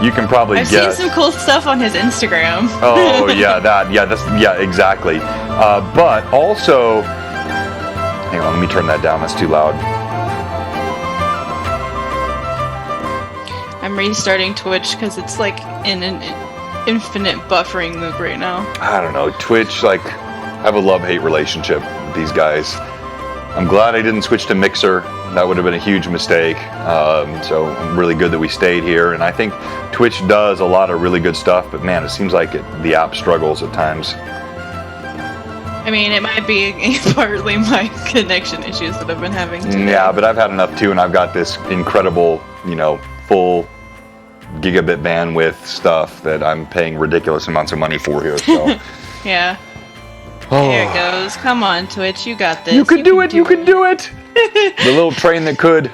You can probably I've guess. seen some cool stuff on his Instagram. Oh yeah, exactly. But also, hang on, let me turn that down. That's too loud. I'm restarting Twitch because it's like in an infinite buffering loop right now. I don't know. Twitch, like, I have a love-hate relationship with these guys. I'm glad I didn't switch to Mixer. That would have been a huge mistake. So I'm really good that we stayed here. And I think Twitch does a lot of really good stuff, but man, it seems like the app struggles at times. I mean, it might be partly my connection issues that I've been having today. Yeah, but I've had enough too, and I've got this incredible, full gigabit bandwidth stuff that I'm paying ridiculous amounts of money for here. So. Yeah. Oh. There it goes. Come on, Twitch. You got this. You can do it. You can do it. The little train that could.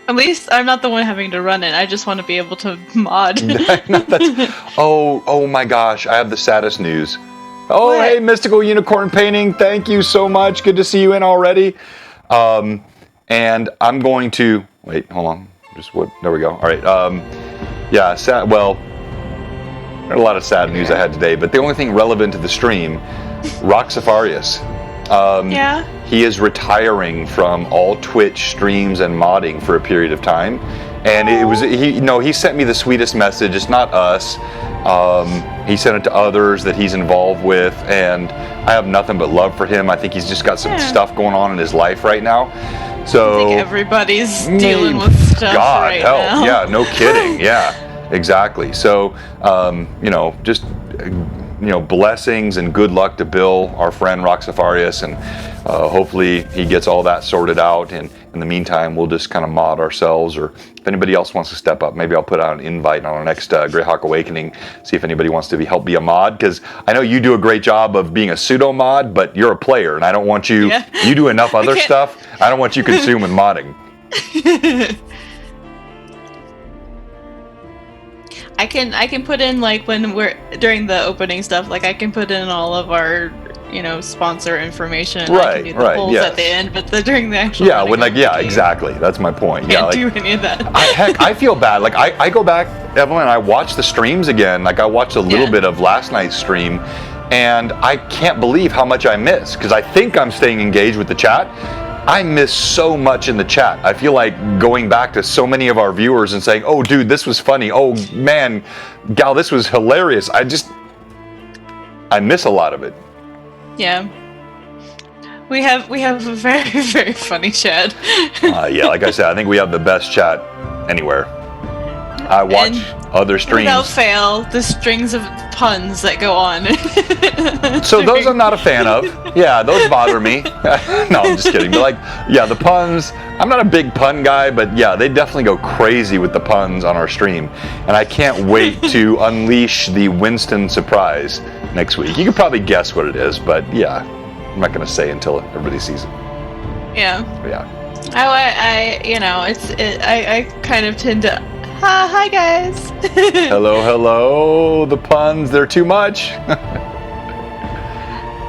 At least I'm not the one having to run it. I just want to be able to mod. Oh my gosh. I have the saddest news. Oh, what? Hey, Mystical Unicorn Painting. Thank you so much. Good to see you in already. And I'm going to... Wait, hold on. There we go. All right. Yeah, sad. Well, there are a lot of sad news I had today, but the only thing relevant to the stream, Roxafarius. Yeah. He is retiring from all Twitch streams and modding for a period of time, and he sent me the sweetest message. It's not us. He sent it to others that he's involved with, and I have nothing but love for him. I think he's just got some stuff going on in his life right now. So I think everybody's dealing with stuff right now. Yeah, no kidding. Yeah, exactly. So, just blessings and good luck to Bill, our friend Roxafarius, and hopefully he gets all that sorted out. And in the meantime, we'll just kind of mod ourselves, or if anybody else wants to step up, maybe I'll put out an invite on our next Greyhawk Awakening, see if anybody wants to help be a mod, because I know you do a great job of being a pseudo mod, but you're a player, and I don't want you. Yeah. You do enough other stuff. I don't want you consuming modding. I can put in, like, when we're during the opening stuff, like I can put in all of our sponsor information. Right, I can do the polls at the end, but during the actual exactly. That's my point. Can't do any of that. I feel bad. Like I go back, Evelyn, I watch the streams again. Like I watched a little bit of last night's stream, and I can't believe how much I miss, because I think I'm staying engaged with the chat. I miss so much in the chat. I feel like going back to so many of our viewers and saying, "Oh, dude, this was funny. Oh, man, gal, this was hilarious." I miss a lot of it. Yeah. We have a very, very funny chat. Yeah, like I said, I think we have the best chat anywhere. I watch other streams. Without fail, the strings of puns that go on. So those I'm not a fan of. Yeah, those bother me. No, I'm just kidding. But the puns, I'm not a big pun guy, but yeah, they definitely go crazy with the puns on our stream. And I can't wait to unleash the Winston surprise next week. You can probably guess what it is, but yeah, I'm not going to say until everybody sees it. Yeah. But yeah. I kind of tend to... Hi guys. Hello. The puns, they're too much.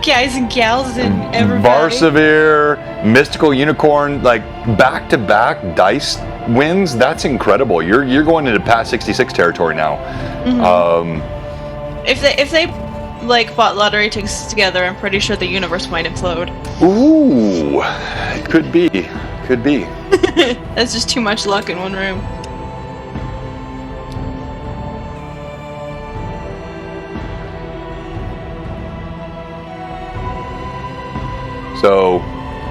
Guys and gals and everybody. Varsavir, Mystical Unicorn, like back-to-back dice wins. That's incredible. You're going into past 66 territory now. Mm-hmm. If they like bought lottery tickets together, I'm pretty sure the universe might implode. Ooh, could be. That's just too much luck in one room. So,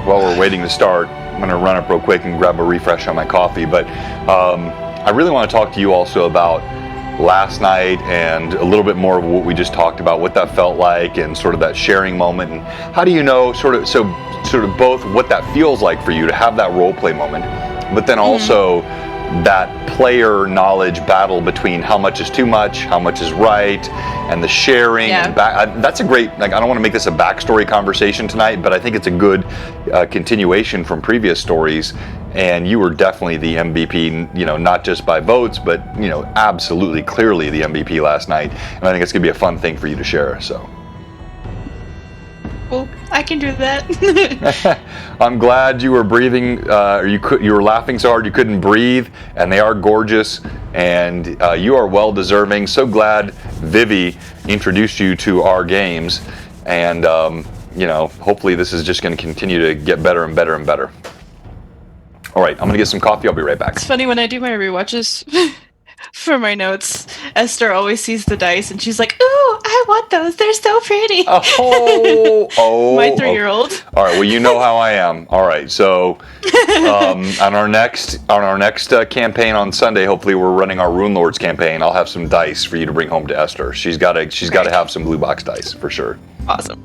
while we're waiting to start, I'm going to run up real quick and grab a refresh on my coffee. But I really want to talk to you also about last night and a little bit more of what we just talked about, what that felt like, and sort of that sharing moment. And how do you know sort of both what that feels like for you to have that role play moment, but then also that player knowledge battle between how much is too much, how much is right, and the sharing. Yeah. And that's a great, I don't want to make this a backstory conversation tonight, but I think it's a good continuation from previous stories. And you were definitely the MVP, not just by votes, but, absolutely clearly the MVP last night. And I think it's going to be a fun thing for you to share, so. Well, I can do that. I'm glad you were breathing, or you were laughing so hard you couldn't breathe, and they are gorgeous. and you are well deserving. So glad Vivi introduced you to our games, and hopefully this is just going to continue to get better and better and better. All right, I'm going to get some coffee. I'll be right back. It's funny when I do my rewatches for my notes, Esther always sees the dice and she's like, "Ooh, I want those. They're so pretty." My 3-year-old. All right, well, you know how I am. All right, so on our next campaign on Sunday, hopefully we're running our Rune Lords campaign. I'll have some dice for you to bring home to Esther. She's got to have some blue box dice for sure. Awesome.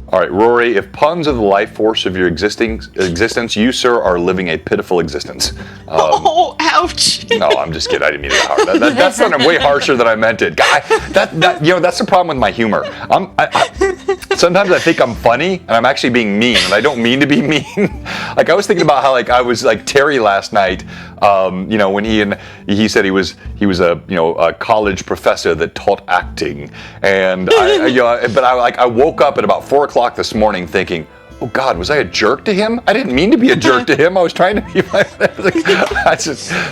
All right, Rory, if puns are the life force of your existence, you, sir, are living a pitiful existence. Ouch. No, I'm just kidding. I didn't mean it hard. That sounded way harsher than I meant it. That's the problem with my humor. Sometimes I think I'm funny, and I'm actually being mean, and I don't mean to be mean. Like, I was thinking about how, like, I was like Terry last night, when he said he was a college professor that taught acting, and I woke up at about 4 o'clock this morning thinking, oh God, was I a jerk to him? I didn't mean to be a jerk to him. I was trying to be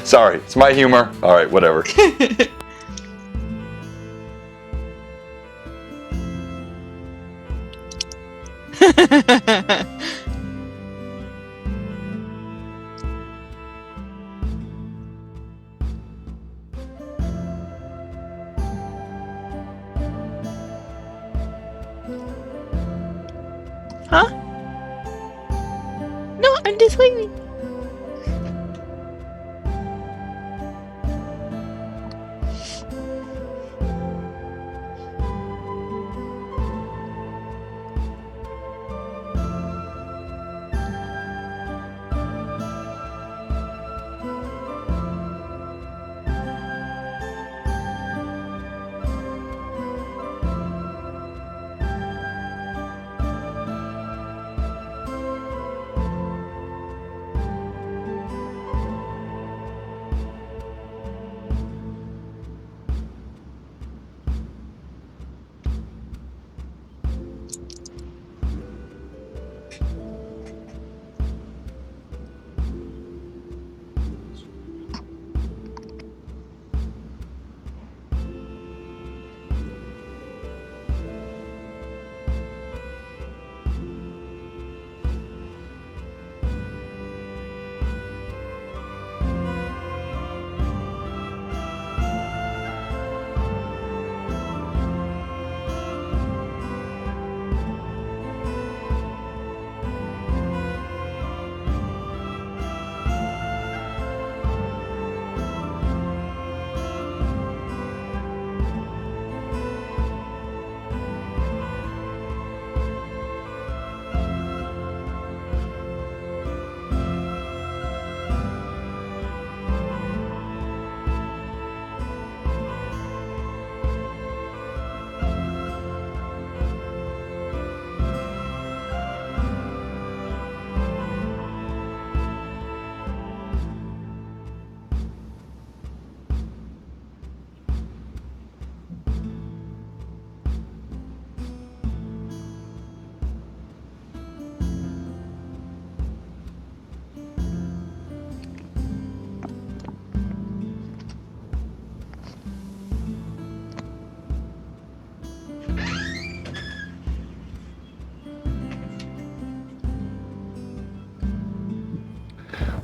sorry, it's my humor. All right, whatever. Huh? No, I'm just waiting.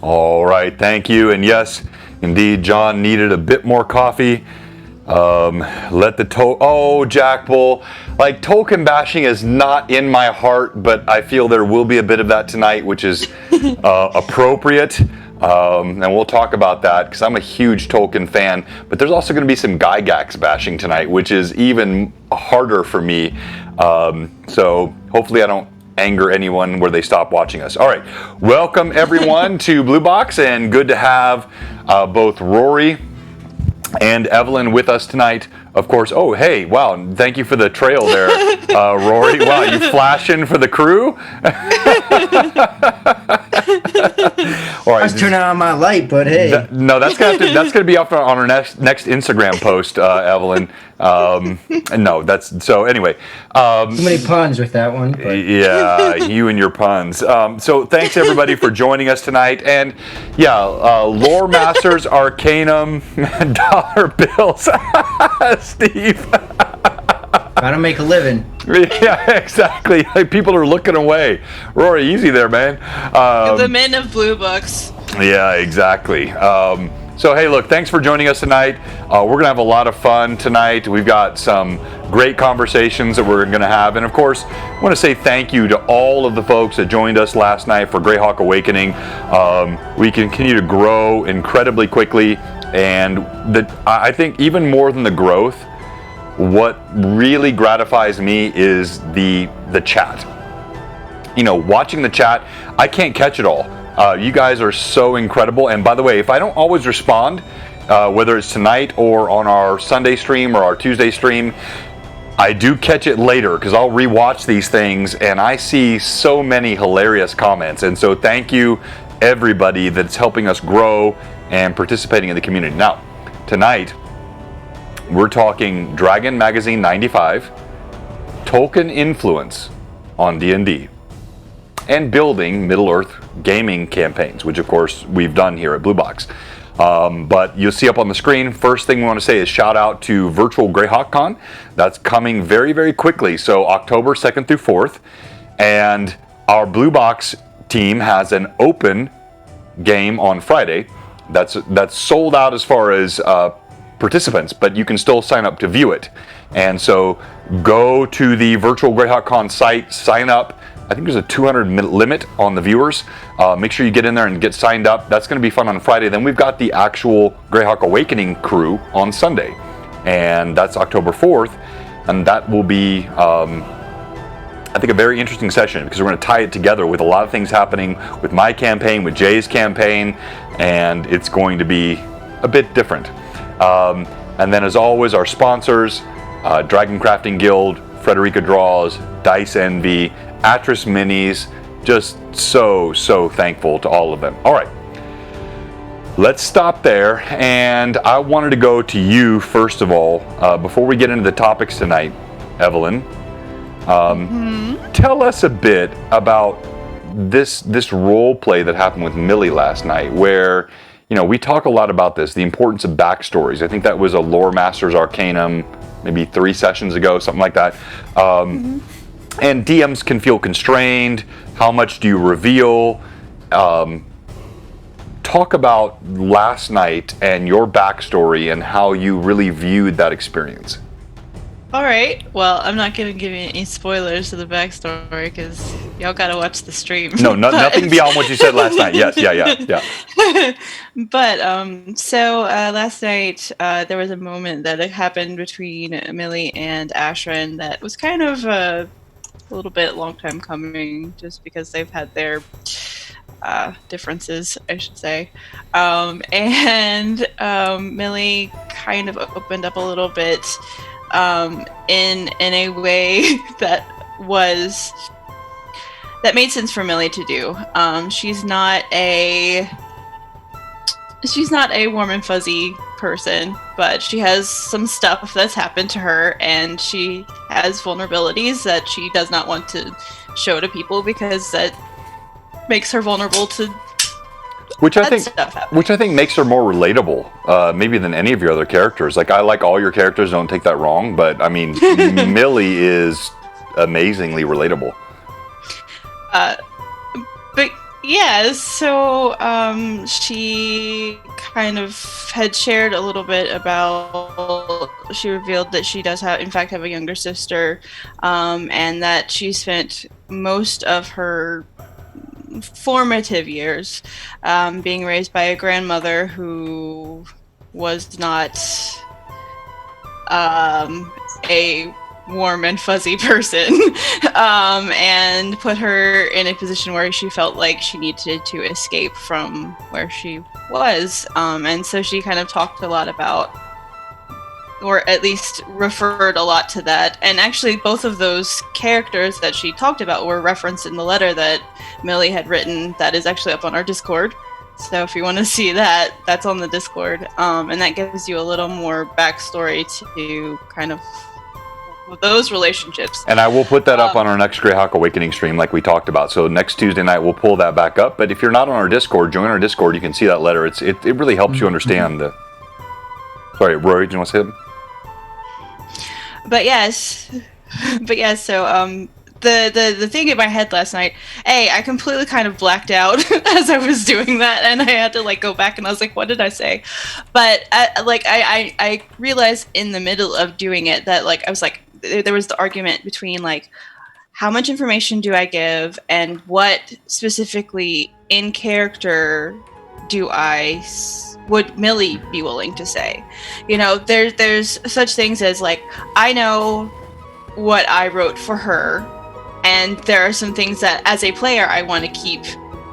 All right, thank you. And yes, indeed, John needed a bit more coffee. Jack Bull. Like, Tolkien bashing is not in my heart, but I feel there will be a bit of that tonight, which is appropriate. And we'll talk about that because I'm a huge Tolkien fan. But there's also going to be some Gygax bashing tonight, which is even harder for me. So hopefully I don't anger anyone where they stop watching us. All right, welcome everyone to Blue Box, and good to have both Rory and Evelyn with us tonight. Of course. Oh, hey, wow! Thank you for the trail there, Rory. Wow, you flashing for the crew? All right. I was turning on my light, but hey. No, that's gonna be up on our next Instagram post, Evelyn. No, that's so. Anyway, Too many puns with that one. But. Yeah, you and your puns. So thanks everybody for joining us tonight, and yeah, Loremasters, Arcanum, dollar bills, Steve. Gotta make a living. Yeah, exactly. Like, people are looking away. Rory, easy there, man. The men of blue books. Yeah, exactly. So, hey, look, thanks for joining us tonight. We're going to have a lot of fun tonight. We've got some great conversations that we're going to have. And, of course, I want to say thank you to all of the folks that joined us last night for Greyhawk Awakening. We continue to grow incredibly quickly. And I think even more than the growth, what really gratifies me is the chat. You know, watching the chat, I can't catch it all. You guys are so incredible. And by the way, if I don't always respond, whether it's tonight or on our Sunday stream or our Tuesday stream, I do catch it later because I'll rewatch these things and I see so many hilarious comments. And so thank you everybody that's helping us grow and participating in the community. Now, tonight, we're talking Dragon Magazine 95, Tolkien influence on D&D, and building Middle-earth gaming campaigns, which of course we've done here at Blue Box. But you'll see up on the screen, first thing we want to say is shout out to Virtual Greyhawk Con. That's coming very, very quickly, so October 2nd through 4th. And our Blue Box team has an open game on Friday that's sold out as far as participants, but you can still sign up to view it. And so go to the Virtual Greyhawk Con site, sign up. I think there's a 200-minute limit on the viewers. Make sure you get in there and get signed up. That's going to be fun on Friday. Then we've got the actual Greyhawk Awakening crew on Sunday, and that's October 4th. And that will be, I think, a very interesting session because we're going to tie it together with a lot of things happening with my campaign, with Jay's campaign, and it's going to be a bit different. And then, as always, our sponsors, Dragon Crafting Guild, Frederica Draws, Dice Envy, Atris Minis, just so thankful to all of them. All right, let's stop there, and I wanted to go to you first of all, before we get into the topics tonight, Evelyn. Tell us a bit about this role play that happened with Millie last night, where, you know, we talk a lot about this, the importance of backstories. I think that was a Loremaster's Arcanum, maybe 3 sessions ago, something like that. And DMs can feel constrained. How much do you reveal? Talk about last night and your backstory and how you really viewed that experience. All right. Well, I'm not going to give you any spoilers to the backstory because y'all got to watch the stream. No, nothing beyond what you said last night. Yes, yeah. But so last night there was a moment that happened between Millie and Ashran that was kind of a little bit long time coming, just because they've had their differences, I should say. And Millie kind of opened up a little bit in a way that made sense for Millie to do. She's not a warm and fuzzy person, but she has some stuff that's happened to her, and she has vulnerabilities that she does not want to show to people because that makes her vulnerable to which I think makes her more relatable, maybe than any of your other characters. Like, I like all your characters, don't take that wrong, but I mean, Millie is amazingly relatable. But yeah, so she kind of had shared a little bit about, she revealed that she does have a younger sister, and that she spent most of her formative years being raised by a grandmother who was not a warm and fuzzy person, and put her in a position where she felt like she needed to escape from where she was, and so she kind of talked a lot about or at least referred a lot to that. And actually, both of those characters that she talked about were referenced in the letter that Millie had written that is actually up on our Discord. So if you want to see that, that's on the Discord. And that gives you a little more backstory to kind of those relationships. And I will put that up on our next Greyhawk Awakening stream like we talked about. So next Tuesday night, we'll pull that back up. But if you're not on our Discord, join our Discord. You can see that letter. It really helps you understand the... Sorry, Rory, do you want to say something? But yes, so the thing in my head last night, I completely kind of blacked out as I was doing that, and I had to like go back and I was like, what did I say? But I realized in the middle of doing it that like I was like, there was the argument between like how much information do I give and what specifically in character would Millie be willing to say? You know, there's such things as like, I know what I wrote for her, and there are some things that as a player I want to keep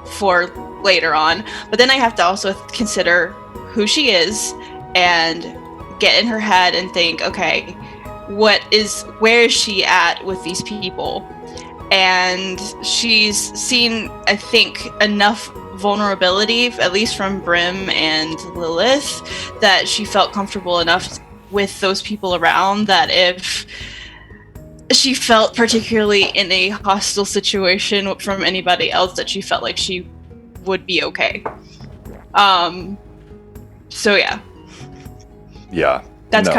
for later on, but then I have to also consider who she is and get in her head and think, okay, where is she at with these people? And she's seen, I think, enough vulnerability, at least from Brim and Lilith, that she felt comfortable enough with those people around that if she felt particularly in a hostile situation from anybody else, that she felt like she would be okay. So yeah. Yeah. That's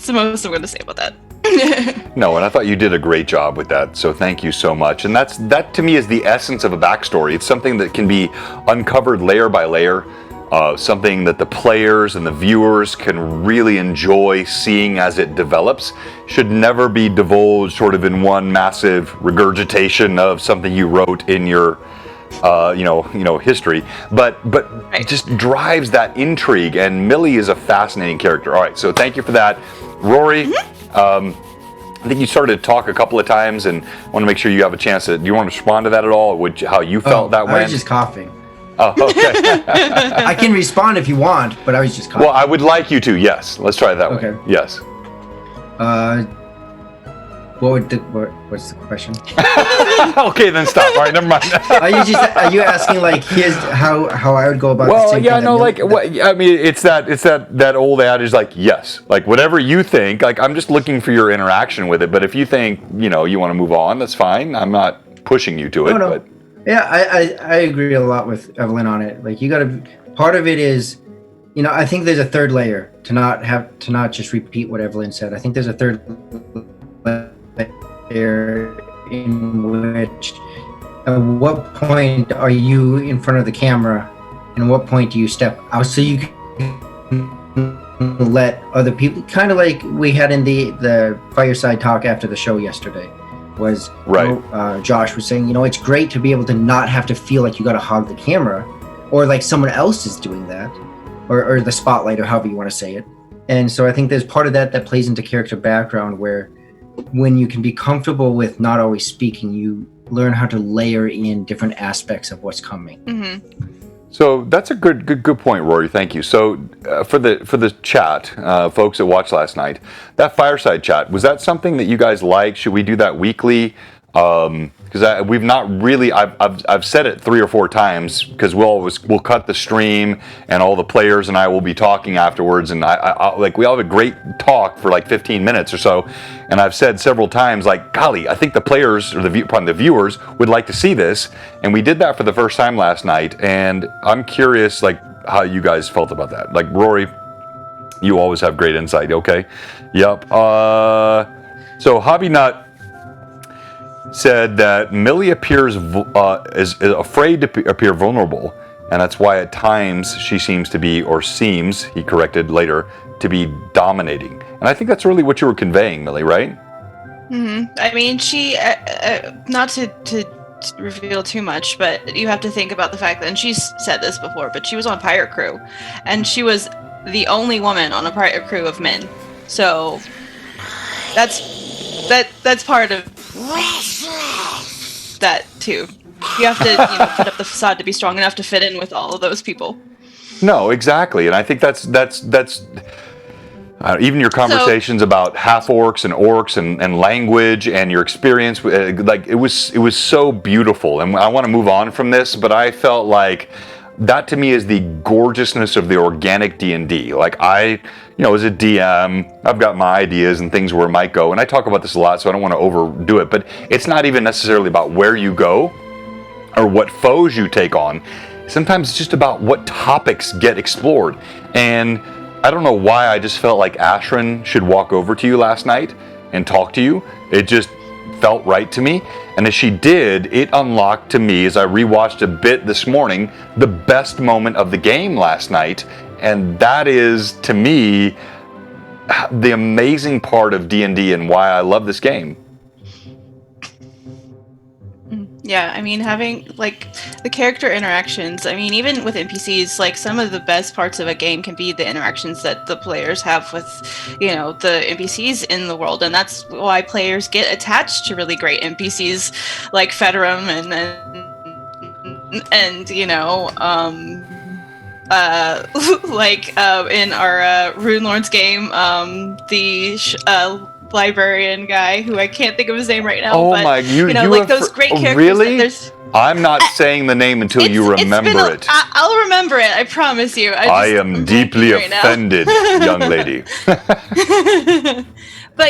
the most I'm going to say about that. No, and I thought you did a great job with that, so thank you so much. And that to me is the essence of a backstory. It's something that can be uncovered layer by layer, something that the players and the viewers can really enjoy seeing as it develops. Should never be divulged sort of in one massive regurgitation of something you wrote in your history, but Right. just drives that intrigue, and Millie is a fascinating character. All right, so thank you for that. Rory, I think you started to talk a couple of times, and I want to make sure you have a chance to. Do you want to respond to that at all? How you felt that went? I was just coughing. Oh, okay. I can respond if you want, but I was just coughing. Well, I would like you to. Yes, let's try it that way. Okay. Yes. What's the question? Okay, then stop. All right, never mind. Are you asking like here's how I would go about? Well, the same yeah, thing no, that like I mean, it's that old adage, like yes, like whatever you think. Like I'm just looking for your interaction with it. But if you think you want to move on, that's fine. I'm not pushing you to it. No. But Yeah, I agree a lot with Evelyn on it. Like you got to. Part of it is, I think there's a third layer to not just repeat what Evelyn said. I think there's a third layer in which at what point are you in front of the camera and what point do you step out so you can let other people, kind of like we had in the fireside talk after the show yesterday, was right. Josh was saying, it's great to be able to not have to feel like you got to hog the camera or like someone else is doing that or the spotlight or however you want to say it. And so I think there's part of that plays into character background where when you can be comfortable with not always speaking, you learn how to layer in different aspects of what's coming. Mm-hmm. So that's a good point, Rory. Thank you. So for the chat, folks that watched last night, that fireside chat, was that something that you guys like? Should we do that weekly? Because we've not really. I've said it 3 or 4 times because we'll cut the stream and all the players and I will be talking afterwards, and I like we all have a great talk for like 15 minutes or so, and I've said several times like, golly, I think the players or the viewers would like to see this, and we did that for the first time last night, and I'm curious like how you guys felt about that. Like Rory, you always have great insight. Okay, yep. So Hobby Nut said that Millie appears is afraid to appear vulnerable, and that's why at times she seems to be, or seems, he corrected later, to be dominating. And I think that's really what you were conveying, Millie, right? Mm-hmm. I mean, she, not to reveal too much, but you have to think about the fact that, and she's said this before, but she was on a pirate crew, and she was the only woman on a pirate crew of men. So that's part of that too. You have to put up the facade to be strong enough to fit in with all of those people. No, exactly, and I think that's Even your conversations about half orcs and language and your experience, like it was so beautiful. And I want to move on from this, but I felt like that to me is the gorgeousness of the organic D&D. Like as a DM, I've got my ideas and things where it might go, and I talk about this a lot, so I don't want to overdo it. But it's not even necessarily about where you go or what foes you take on. Sometimes it's just about what topics get explored. And I don't know why I just felt like Ashrin should walk over to you last night and talk to you. It just felt right to me. And as she did, it unlocked to me, as I rewatched a bit this morning, the best moment of the game last night. And that is, to me, the amazing part of D&D and why I love this game. Yeah, I mean, having like the character interactions, I mean, even with NPCs, like some of the best parts of a game can be the interactions that the players have with, the NPCs in the world. And that's why players get attached to really great NPCs like Federum in our Rune Lords game, the librarian guy who I can't think of his name right now. Oh but, my! You those great characters. Really? I'm not saying the name until you remember it. I'll remember it. I promise you. I am deeply offended, young lady. But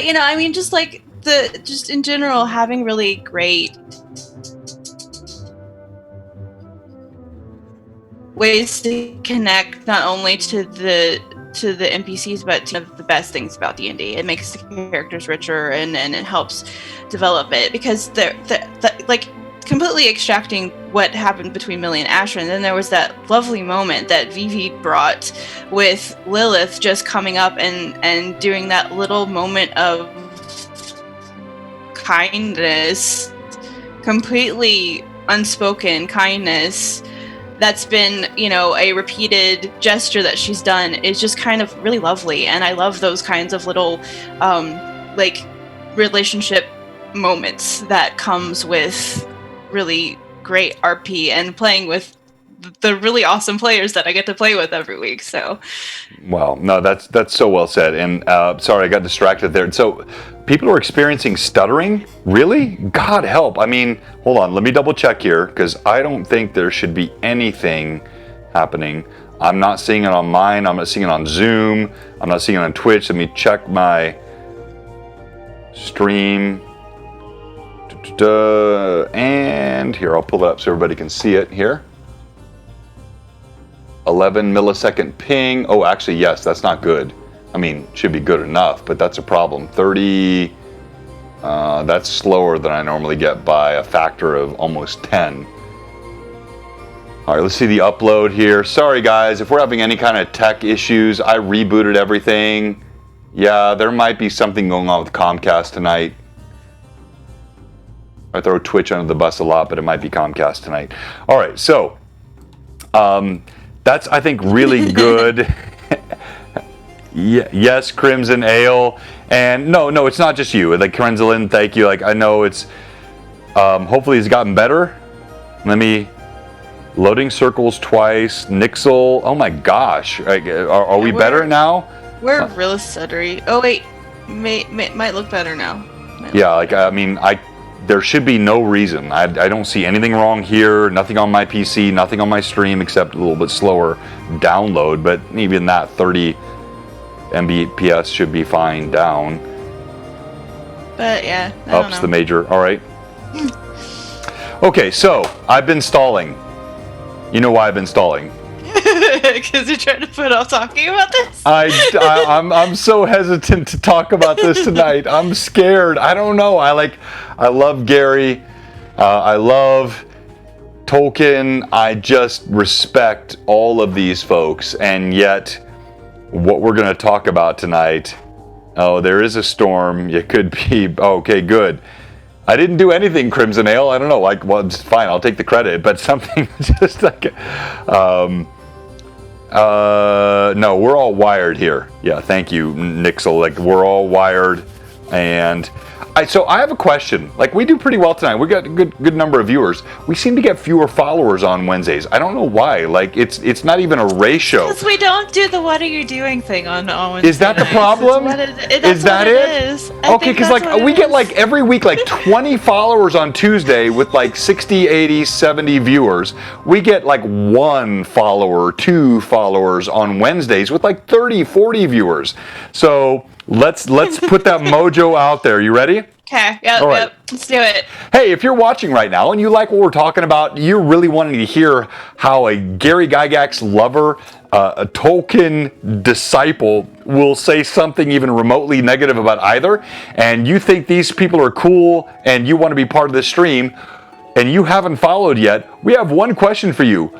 I mean, just in general, having really great ways to connect not only to the NPCs, but to the best things about D&D. It makes the characters richer and it helps develop it, because they're completely extracting what happened between Millie and Ashrin. And then there was that lovely moment that Vivi brought with Lilith just coming up and doing that little moment of kindness, completely unspoken kindness, that's been, a repeated gesture that she's done, is just kind of really lovely. And I love those kinds of little, relationship moments that comes with really great RP and playing with the really awesome players that I get to play with every week. So, well, no, that's so well said. And sorry, I got distracted there. So, people are experiencing stuttering? Really? God help! I mean, hold on. Let me double check here, because I don't think there should be anything happening. I'm not seeing it on mine. I'm not seeing it on Zoom. I'm not seeing it on Twitch. Let me check my stream. And here, I'll pull it up so everybody can see it here. 11 millisecond ping. Oh, actually, yes, that's not good. I mean, should be good enough, but that's a problem. 30, that's slower than I normally get by a factor of almost 10. All right, let's see the upload here. Sorry, guys, if we're having any kind of tech issues, I rebooted everything. Yeah, there might be something going on with Comcast tonight. I throw Twitch under the bus a lot, but it might be Comcast tonight. All right, so that's, I think, really good. Yes, Crimson Ale. And no, it's not just you. Like, Krenzelin, thank you. Like, I know it's, hopefully it's gotten better. Let me, loading circles twice. Nixel, oh my gosh. Like, are we better now? We're real stuttery. Oh, wait. Might look better now. Yeah, like, I mean, there should be no reason. I don't see anything wrong here. Nothing on my PC, nothing on my stream, except a little bit slower download. But even that 30 Mbps should be fine down. But yeah, I don't know. The major. All right. Okay, so I've been stalling. You know why I've been stalling? Because you're trying to put off talking about this? I'm so hesitant to talk about this tonight. I'm scared. I don't know. I love Gary. I love Tolkien. I just respect all of these folks. And yet, what we're going to talk about tonight, oh, there is a storm. It could be, okay, good. I didn't do anything, Crimson Ale. I don't know. Like, well, it's fine. I'll take the credit. But something just like... no, we're all wired here. Yeah, thank you, Nixel. Like, we're all wired, and So I have a question. Like, we do pretty well tonight. We got a good number of viewers. We seem to get fewer followers on Wednesdays. I don't know why. Like, it's not even a ratio. Because we don't do the "What are you doing" thing on Wednesday. Is that the problem? Is that it? Okay, because like we get like every week like 20 followers on Tuesday with like 60, 80, 70 viewers. We get like 1 follower, 2 followers on Wednesdays with like 30, 40 viewers. So let's put that mojo out there. You ready? Okay, yep, All right. yep, let's do it. Hey, if you're watching right now and you like what we're talking about, you're really wanting to hear how a Gary Gygax lover, a Tolkien disciple will say something even remotely negative about either, and you think these people are cool and you want to be part of this stream, and you haven't followed yet, we have one question for you.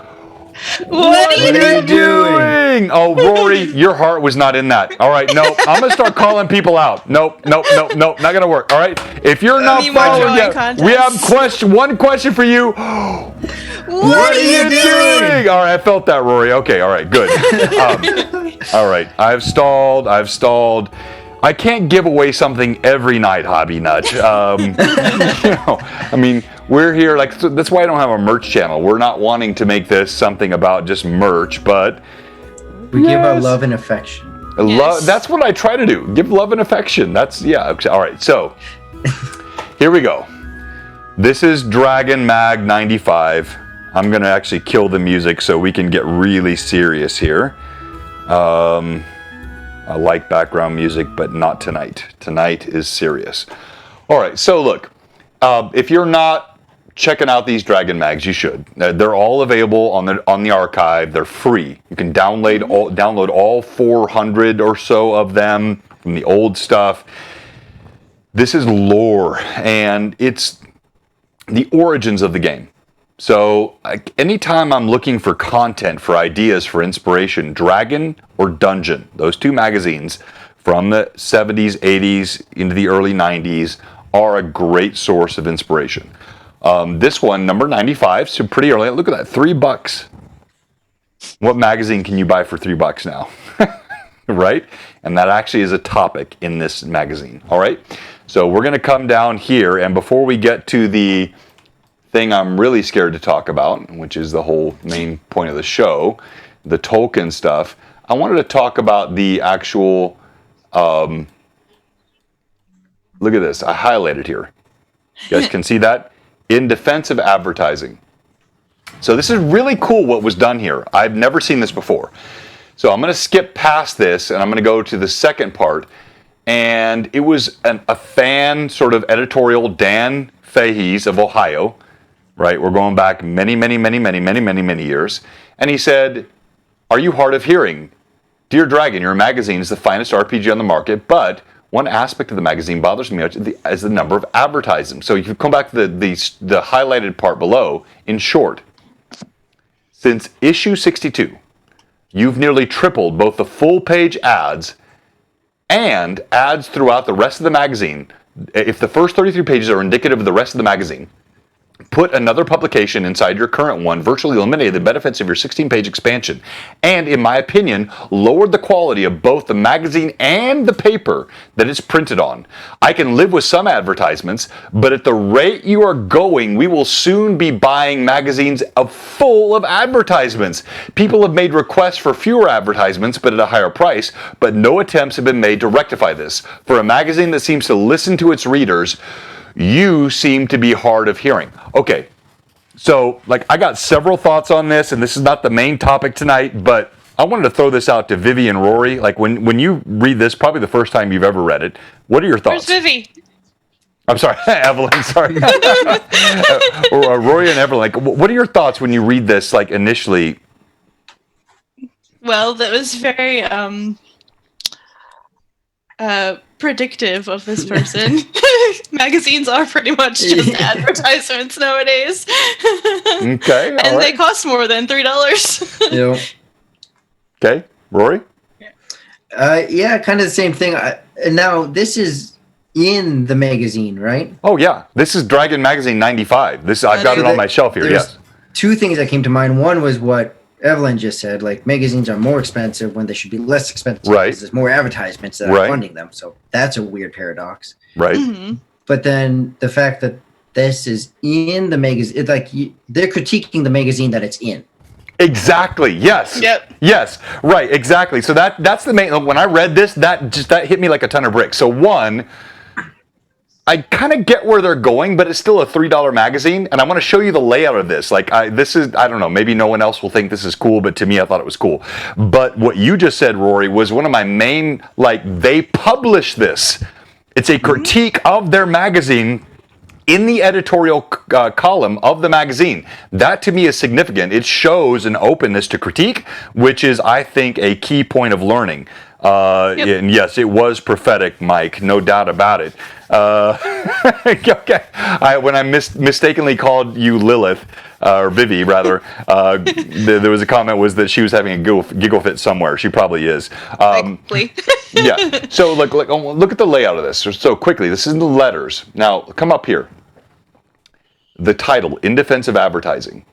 What are you doing? Oh, Rory, your heart was not in that. All right, no, I'm gonna start calling people out. Nope, not gonna work. All right, if you're not following yet, we have one question for you. What are you doing? All right, I felt that, Rory. Okay, all right, good. All right, I've stalled. I can't give away something every night, Hobby Nut. I mean, we're here, like, so that's why I don't have a merch channel. We're not wanting to make this something about just merch, but we give our love and affection. Love. That's what I try to do. Give love and affection. That's, yeah. All right, so here we go. This is Dragon Mag 95. I'm going to actually kill the music so we can get really serious here. I like background music, but not tonight. Tonight is serious. All right, so look, if you're not checking out these Dragon Mags, you should. They're all available on the archive. They're free. You can download all 400 or so of them from the old stuff. This is lore, and it's the origins of the game. So anytime I'm looking for content, for ideas, for inspiration, Dragon or Dungeon, those 2 magazines from the 70s, 80s, into the early 90s are a great source of inspiration. This one, number 95, so pretty early. Look at that, $3. What magazine can you buy for $3 now? Right? And that actually is a topic in this magazine. All right? So we're going to come down here, and before we get to the thing I'm really scared to talk about, which is the whole main point of the show, the Tolkien stuff, I wanted to talk about the actual, look at this, I highlighted here. You guys can see that? In defense of advertising. So this is really cool what was done here. I've never seen this before. So I'm going to skip past this, and I'm going to go to the second part. And it was a fan sort of editorial, Dan Fahey's of Ohio, right? We're going back many years. And he said, "Are you hard of hearing? Dear Dragon, your magazine is the finest RPG on the market, but one aspect of the magazine bothers me is the number of advertisements." So if you come back to the highlighted part below, in short, since issue 62, you've nearly tripled both the full page ads and ads throughout the rest of the magazine. If the first 33 pages are indicative of the rest of the magazine, put another publication inside your current one, virtually eliminated the benefits of your 16-page expansion, and, in my opinion, lowered the quality of both the magazine and the paper that it's printed on. I can live with some advertisements, but at the rate you are going, we will soon be buying magazines full of advertisements. People have made requests for fewer advertisements, but at a higher price, but no attempts have been made to rectify this. For a magazine that seems to listen to its readers, you seem to be hard of hearing. Okay, so like I got several thoughts on this, and this is not the main topic tonight, but I wanted to throw this out to Vivi and Rory. Like when you read this, probably the first time you've ever read it, what are your thoughts? Where's Vivi? I'm sorry, Evelyn, sorry. Rory and Evelyn, like what are your thoughts when you read this, like initially? Well, that was very predictive of this person. Magazines are pretty much just advertisements nowadays. Okay, and right. They cost more than $3. Yeah. Okay, Rory? Yeah, kind of the same thing. Now, this is in the magazine, right? Oh, yeah. This is Dragon Magazine 95. I've got it on my shelf here, yes. 2 things that came to mind. One was what Evelyn just said, like magazines are more expensive when they should be less expensive, right? Because there's more advertisements that are funding them. So that's a weird paradox, right? Mm-hmm. but then the fact that this is in the magazine, it's like they're critiquing the magazine that it's in. Exactly. Yes. Yep. Yes. Right. Exactly. So that's the main. When I read this, that hit me like a ton of bricks. So one, I kind of get where they're going, but it's still a $3 magazine, and I want to show you the layout of this. Like, I don't know, maybe no one else will think this is cool, but to me, I thought it was cool. But what you just said, Rory, was one of my main, like, they publish this. It's a critique of their magazine in the editorial column of the magazine. That to me is significant. It shows an openness to critique, which is, I think, a key point of learning. And yes, it was prophetic, Mike, no doubt about it. Okay. When I mistakenly called you Lilith, or Vivi rather, there was a comment was that she was having a giggle fit somewhere. She probably is. Yeah. So look at the layout of this. So quickly, this is in the letters. Now come up here. The title, In Defense of Advertising.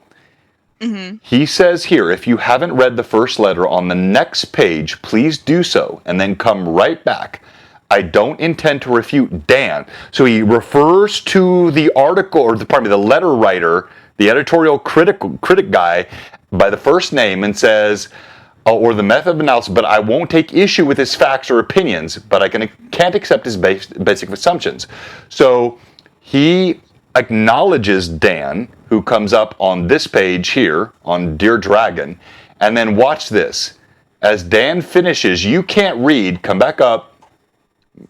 Mm-hmm. He says here, if you haven't read the first letter on the next page, please do so, and then come right back. I don't intend to refute Dan. So he refers to the article, or the letter writer, the editorial critic guy, by the first name and says, or the method of analysis, but I won't take issue with his facts or opinions, but I can't accept his basic assumptions. So he acknowledges Dan, who comes up on this page here on Dear Dragon, and then watch this. As Dan finishes, you can't read, come back up.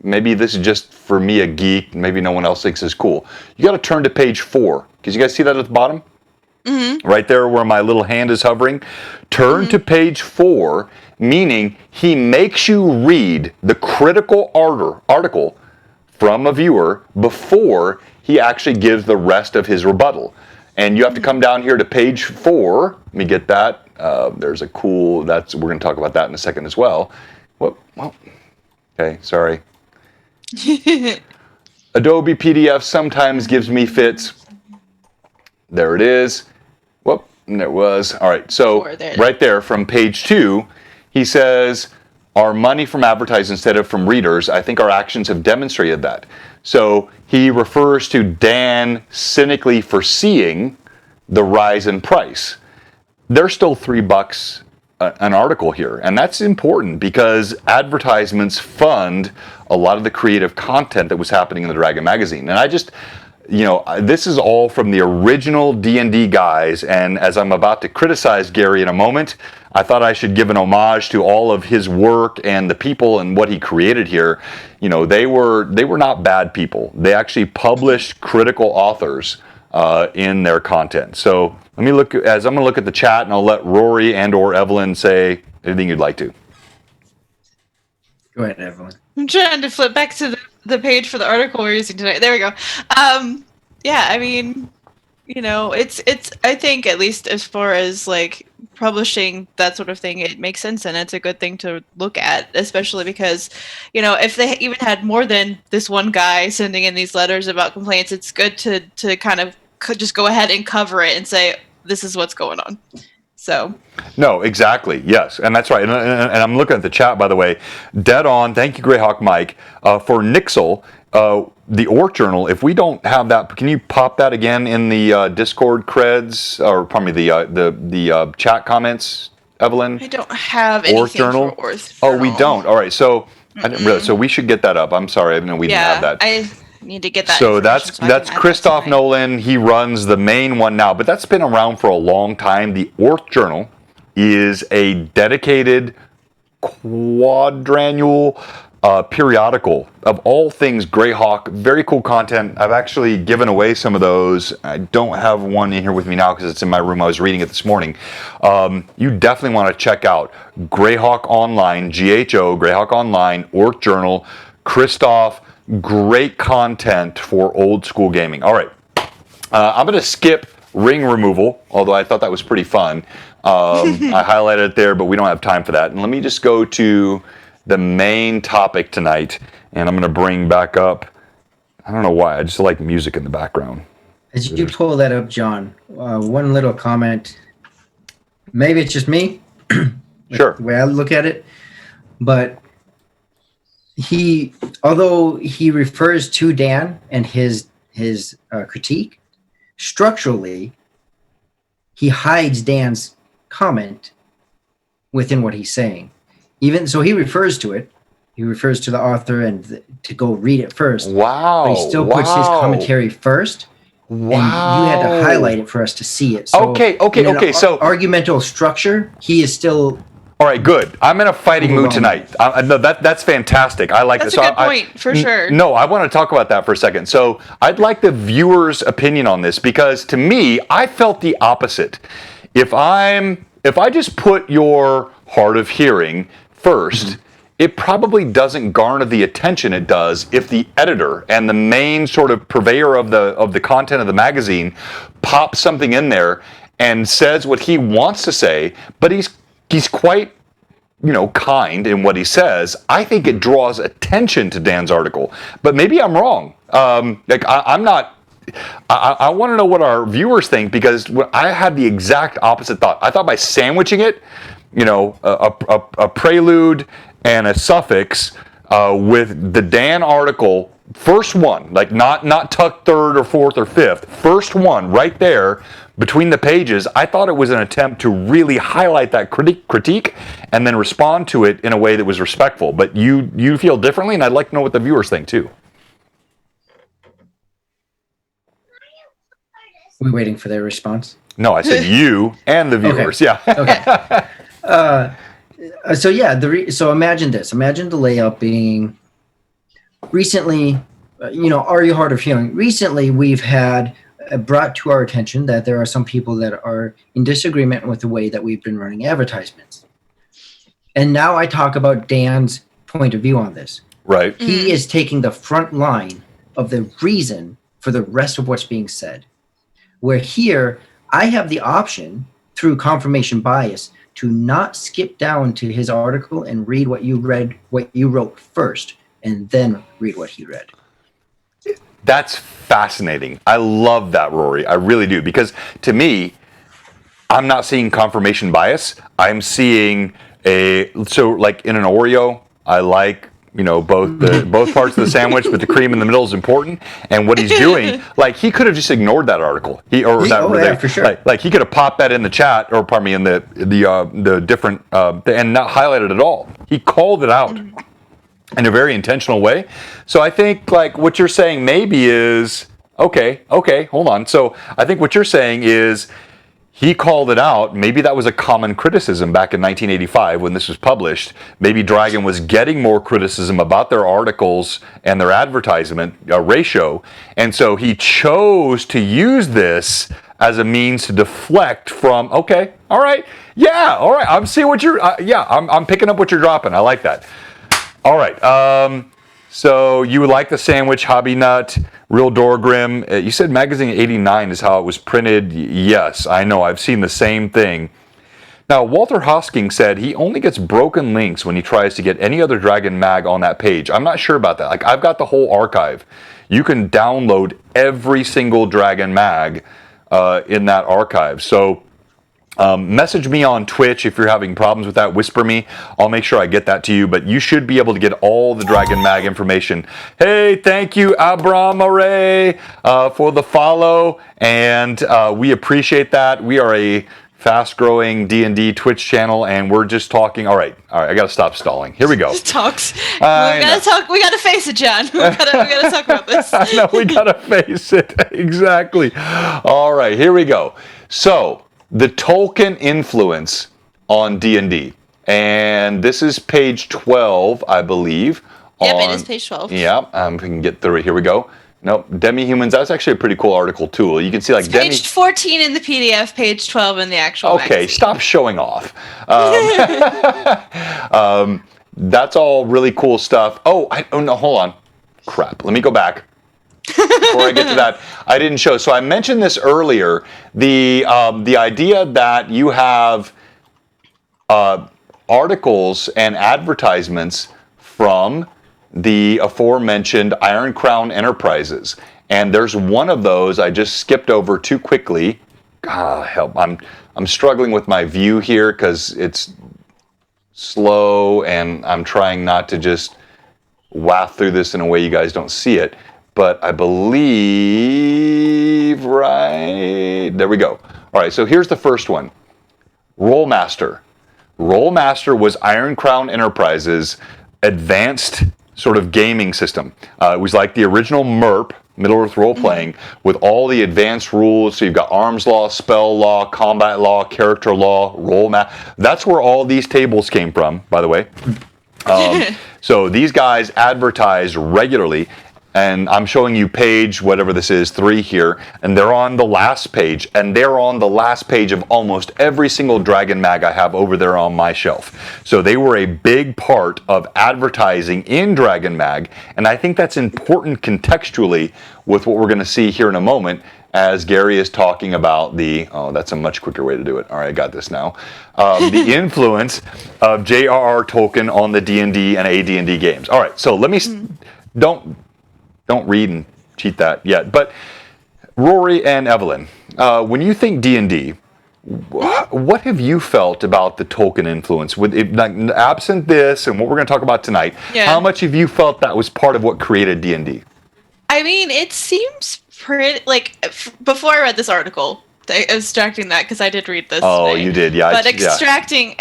Maybe this is just for me, a geek, maybe no one else thinks it's cool. You got to turn to page 4. Because you guys see that at the bottom? Mm-hmm. Right there where my little hand is hovering. Turn to page 4, meaning he makes you read the critical article from a viewer before he actually gives the rest of his rebuttal. And you have to come down here to page 4. Let me get that. There's a cool, we're going to talk about that in a second as well. Well, okay, sorry. Adobe PDF sometimes gives me fits. There it is. Whoop, and there it was. All right, so right there from page 2, he says, our money from advertising instead of from readers, I think our actions have demonstrated that. So he refers to Dan cynically foreseeing the rise in price. There's still $3 an article here, and that's important because advertisements fund a lot of the creative content that was happening in the Dragon magazine. And I just, this is all from the original D&D guys, and as I'm about to criticize Gary in a moment, I thought I should give an homage to all of his work and the people and what he created here. They were not bad people. They actually published critical authors in their content. So let me look, as I'm going to look at the chat, and I'll let Rory and or Evelyn say anything you'd like to. Go ahead, Evelyn. I'm trying to flip back to the page for the article we're using tonight. There we go. Yeah, I mean, it's I think at least as far as like publishing that sort of thing, it makes sense, and it's a good thing to look at, especially because, if they even had more than this one guy sending in these letters about complaints, it's good to kind of just go ahead and cover it and say, this is what's going on. So. No, exactly. Yes, and that's right. And I'm looking at the chat, by the way. Dead on. Thank you, Greyhawk Mike. For Nixel, the Orc Journal, if we don't have that, can you pop that again in the Discord creds, or pardon me, the chat comments, Evelyn? I don't have anything Orc Journal? for Orc Journal. Oh, we don't. All right, so I didn't realize. So we should get that up. I'm sorry, I didn't know we didn't have that. I need to get that. So that's Christoph Nolan. He runs the main one now, but that's been around for a long time. The Orc Journal is a dedicated quadrannual periodical of all things Greyhawk. Very cool content. I've actually given away some of those. I don't have one in here with me now because it's in my room. I was reading it this morning. You definitely want to check out Greyhawk Online, GHO, Greyhawk Online, Orc Journal, Christoph. Great content for old school gaming. All right. I'm going to skip ring removal, although I thought that was pretty fun. I highlighted it there, but we don't have time for that. And let me just go to the main topic tonight, and I'm going to bring back up, I don't know why, I just like music in the background. As you pull that up, John, one little comment. Maybe it's just me, Sure. the way I look at it, but although he refers to Dan and his critique, structurally, he hides Dan's comment within what he's saying. Even so, he refers to it. He refers to the author and to go read it first. Wow. But he still puts his commentary first. Wow. And you had to highlight it for us to see it. So okay. So argumental structure, he is still. All right, good. I'm in a fighting mood tonight. No, that's fantastic. I like that's this. That's a good point, for sure. No, I want to talk about that for a second. So I'd like the viewer's opinion on this, because to me, I felt the opposite. If I just put your hard of hearing first, it probably doesn't garner the attention it does if the editor and the main sort of purveyor of the content of the magazine pops something in there and says what he wants to say, but he's quite, kind in what he says. I think it draws attention to Dan's article, but maybe I'm wrong. I'm not. I want to know what our viewers think, because I had the exact opposite thought. I thought by sandwiching it, a prelude and a suffix with the Dan article, first one, like not tucked third or fourth or fifth, first one right there between the pages. I thought it was an attempt to really highlight that critique and then respond to it in a way that was respectful. But you feel differently, and I'd like to know what the viewers think too. We're waiting for their response. No, I said you and the viewers. Okay. Yeah. Okay. So imagine this. Imagine the layout being recently, are you hard of hearing? Recently, we've had brought to our attention that there are some people that are in disagreement with the way that we've been running advertisements. And now I talk about Dan's point of view on this. Right. He is taking the front line of the reason for the rest of what's being said. Where here, I have the option through confirmation bias to not skip down to his article and read what you wrote first, and then read what he read. That's fascinating. I love that, Rory. I really do, because to me, I'm not seeing confirmation bias. I'm seeing like in an Oreo, I like both parts of the sandwich, but the cream in the middle is important. And what he's doing, like, he could have just ignored that article. For sure. Like he could have popped that in the chat, or pardon me, in the different and not highlighted it at all. He called it out in a very intentional way. So I think, like, what you're saying maybe is okay, hold on. So I think what you're saying is, he called it out. Maybe that was a common criticism back in 1985 when this was published. Maybe Dragon was getting more criticism about their articles and their advertisement ratio. And so he chose to use this as a means to deflect from, okay, all right, I'm seeing what you're, I'm picking up what you're dropping. I like that. All right. So you would like the sandwich, Hobby Nut, Real Dorgrim. You said magazine 89 is how it was printed. Yes, I know. I've seen the same thing. Now, Walter Hosking said he only gets broken links when he tries to get any other Dragon mag on that page. I'm not sure about that. Like, I've got the whole archive. You can download every single Dragon mag in that archive. So message me on Twitch if you're having problems with that. Whisper me. I'll make sure I get that to you. But you should be able to get all the Dragon Mag information. Hey, thank you, Abram Array, for the follow. And we appreciate that. We are a fast-growing D&D Twitch channel, and we're just talking. All right. I got to stop stalling. Here we go. Talks. We gotta face it, John. We gotta talk about this. I know, we gotta face it. Exactly. All right. Here we go. So, the Tolkien influence on D&D. And this is page 12, I believe. Yep, it is page 12. Yeah, we can get through it. Here we go. Nope, Demi-Humans, that's actually a pretty cool article, too. You can see, like, page 14 in the PDF, page 12 in the actual Okay, magazine. Stop showing off. That's all really cool stuff. Oh, no, hold on. Crap, let me go back. Before I get to that, I didn't show. So I mentioned this earlier. The idea that you have articles and advertisements from the aforementioned Iron Crown Enterprises, and there's one of those I just skipped over too quickly. Help! I'm struggling with my view here because it's slow, and I'm trying not to just waft through this in a way you guys don't see it, but I believe, right, there we go. All right, so here's the first one. Rolemaster. Rolemaster was Iron Crown Enterprises' advanced sort of gaming system. It was like the original MERP, Middle-earth role-playing, with all the advanced rules. So you've got arms law, spell law, combat law, character law, That's where all these tables came from, by the way. So these guys advertise regularly, and I'm showing you page, whatever this is, 3 here, and they're on the last page, and they're on the last page of almost every single Dragon Mag I have over there on my shelf. So they were a big part of advertising in Dragon Mag, and I think that's important contextually with what we're going to see here in a moment as Gary is talking about that's a much quicker way to do it. All right, I got this now. The influence of J.R.R. Tolkien on the D&D and AD&D games. All right, so let me, don't read and cheat that yet. But Rory and Evelyn, when you think D&D, what have you felt about the Tolkien influence? Absent this and what we're going to talk about tonight, how much have you felt that was part of what created D&D? I mean, it seems pretty, before I read this article, extracting that, because I did read this today. You did, yeah. But extracting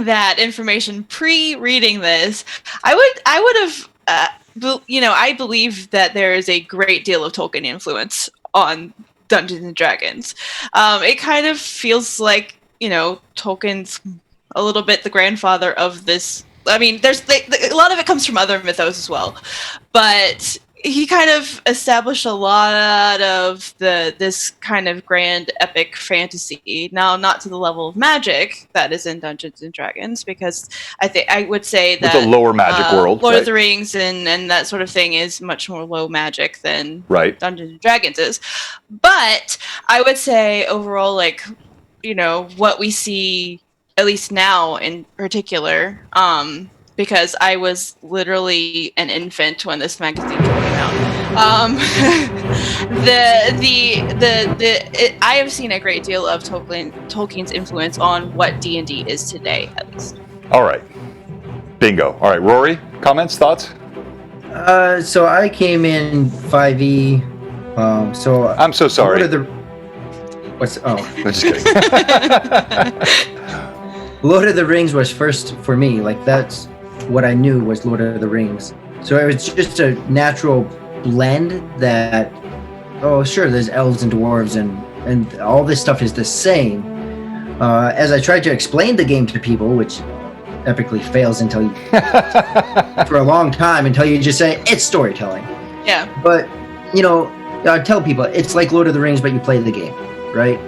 that information pre-reading this, I would have... I believe that there is a great deal of Tolkien influence on Dungeons and Dragons. It kind of feels like, Tolkien's a little bit the grandfather of this. I mean, there's a lot of it comes from other mythos as well, but he kind of established a lot of this kind of grand epic fantasy. Now, not to the level of magic that is in Dungeons and Dragons, because I would say that it's a lower magic world. Lord of the Rings and that sort of thing is much more low magic than Dungeons and Dragons is. But I would say overall, what we see, at least now in particular, because I was literally an infant when this magazine came out. I have seen a great deal of Tolkien's influence on what D&D is today, at least. All right. Bingo. All right, Rory, comments, thoughts? So I came in 5e. I'm so sorry. I'm just kidding. Lord of the Rings was first for me. That's what I knew was Lord of the Rings. So it was just a natural blend that, sure, there's elves and dwarves and all this stuff is the same. As I tried to explain the game to people, which epically fails until you, for a long time, until you just say, it's storytelling. Yeah. But, I tell people, it's like Lord of the Rings, but you play the game, right?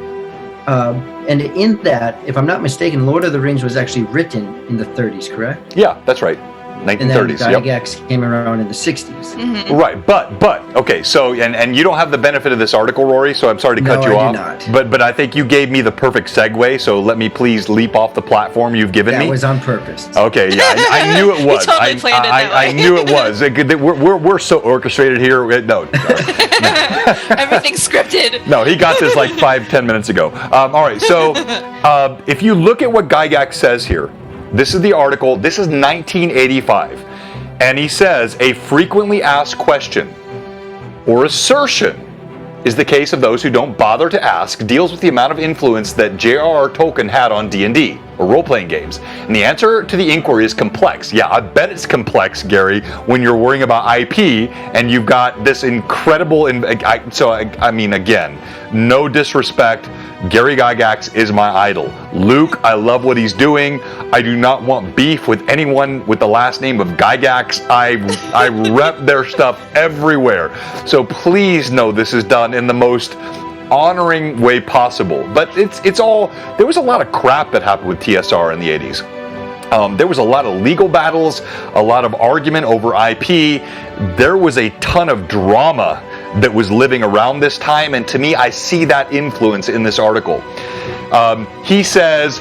And in that, if I'm not mistaken, Lord of the Rings was actually written in the 30s, correct? Yeah, that's right. 1930s. And then Gygax came around in the 60s. Mm-hmm. Right, but okay, so and you don't have the benefit of this article, Rory, so I'm sorry to cut you off. No, I do not. But I think you gave me the perfect segue, so let me please leap off the platform you've given me. That was on purpose. Okay, yeah, I knew it was. You totally planned it that way. I knew it was. We're so orchestrated here. No. Everything's scripted. No, he got this 5-10 minutes ago. All right, so if you look at what Gygax says here, this is the article. This is 1985. And he says, a frequently asked question or assertion is the case of those who don't bother to ask, deals with the amount of influence that J.R.R. Tolkien had on D&D, or role-playing games. And the answer to the inquiry is complex. Yeah, I bet it's complex, Gary, when you're worrying about IP, and you've got this incredible... I mean, again, no disrespect, Gary Gygax is my idol. Luke, I love what he's doing. I do not want beef with anyone with the last name of Gygax. I rep their stuff everywhere. So please know this is done in the most honoring way possible. But it's all, there was a lot of crap that happened with TSR in the 80s. There was a lot of legal battles, a lot of argument over IP. There was a ton of drama that was living around this time, and to me, I see that influence in this article. He says,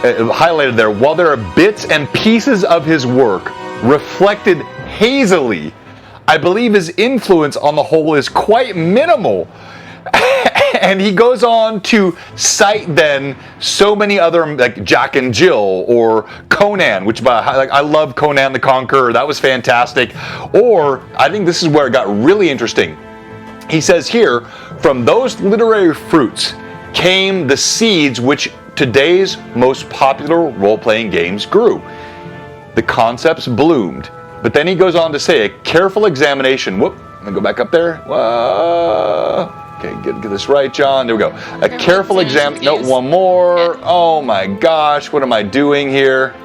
highlighted there, while there are bits and pieces of his work reflected hazily, I believe his influence on the whole is quite minimal. And he goes on to cite then so many other, like Jack and Jill or Conan, which I love Conan the Conqueror. That was fantastic. Or I think this is where it got really interesting. He says here, from those literary fruits came the seeds which today's most popular role-playing games grew. The concepts bloomed. But then he goes on to say, a careful examination. Whoop, let me go back up there. Okay, get this right, John. There we go. A careful exam. No, one more. Oh my gosh, what am I doing here?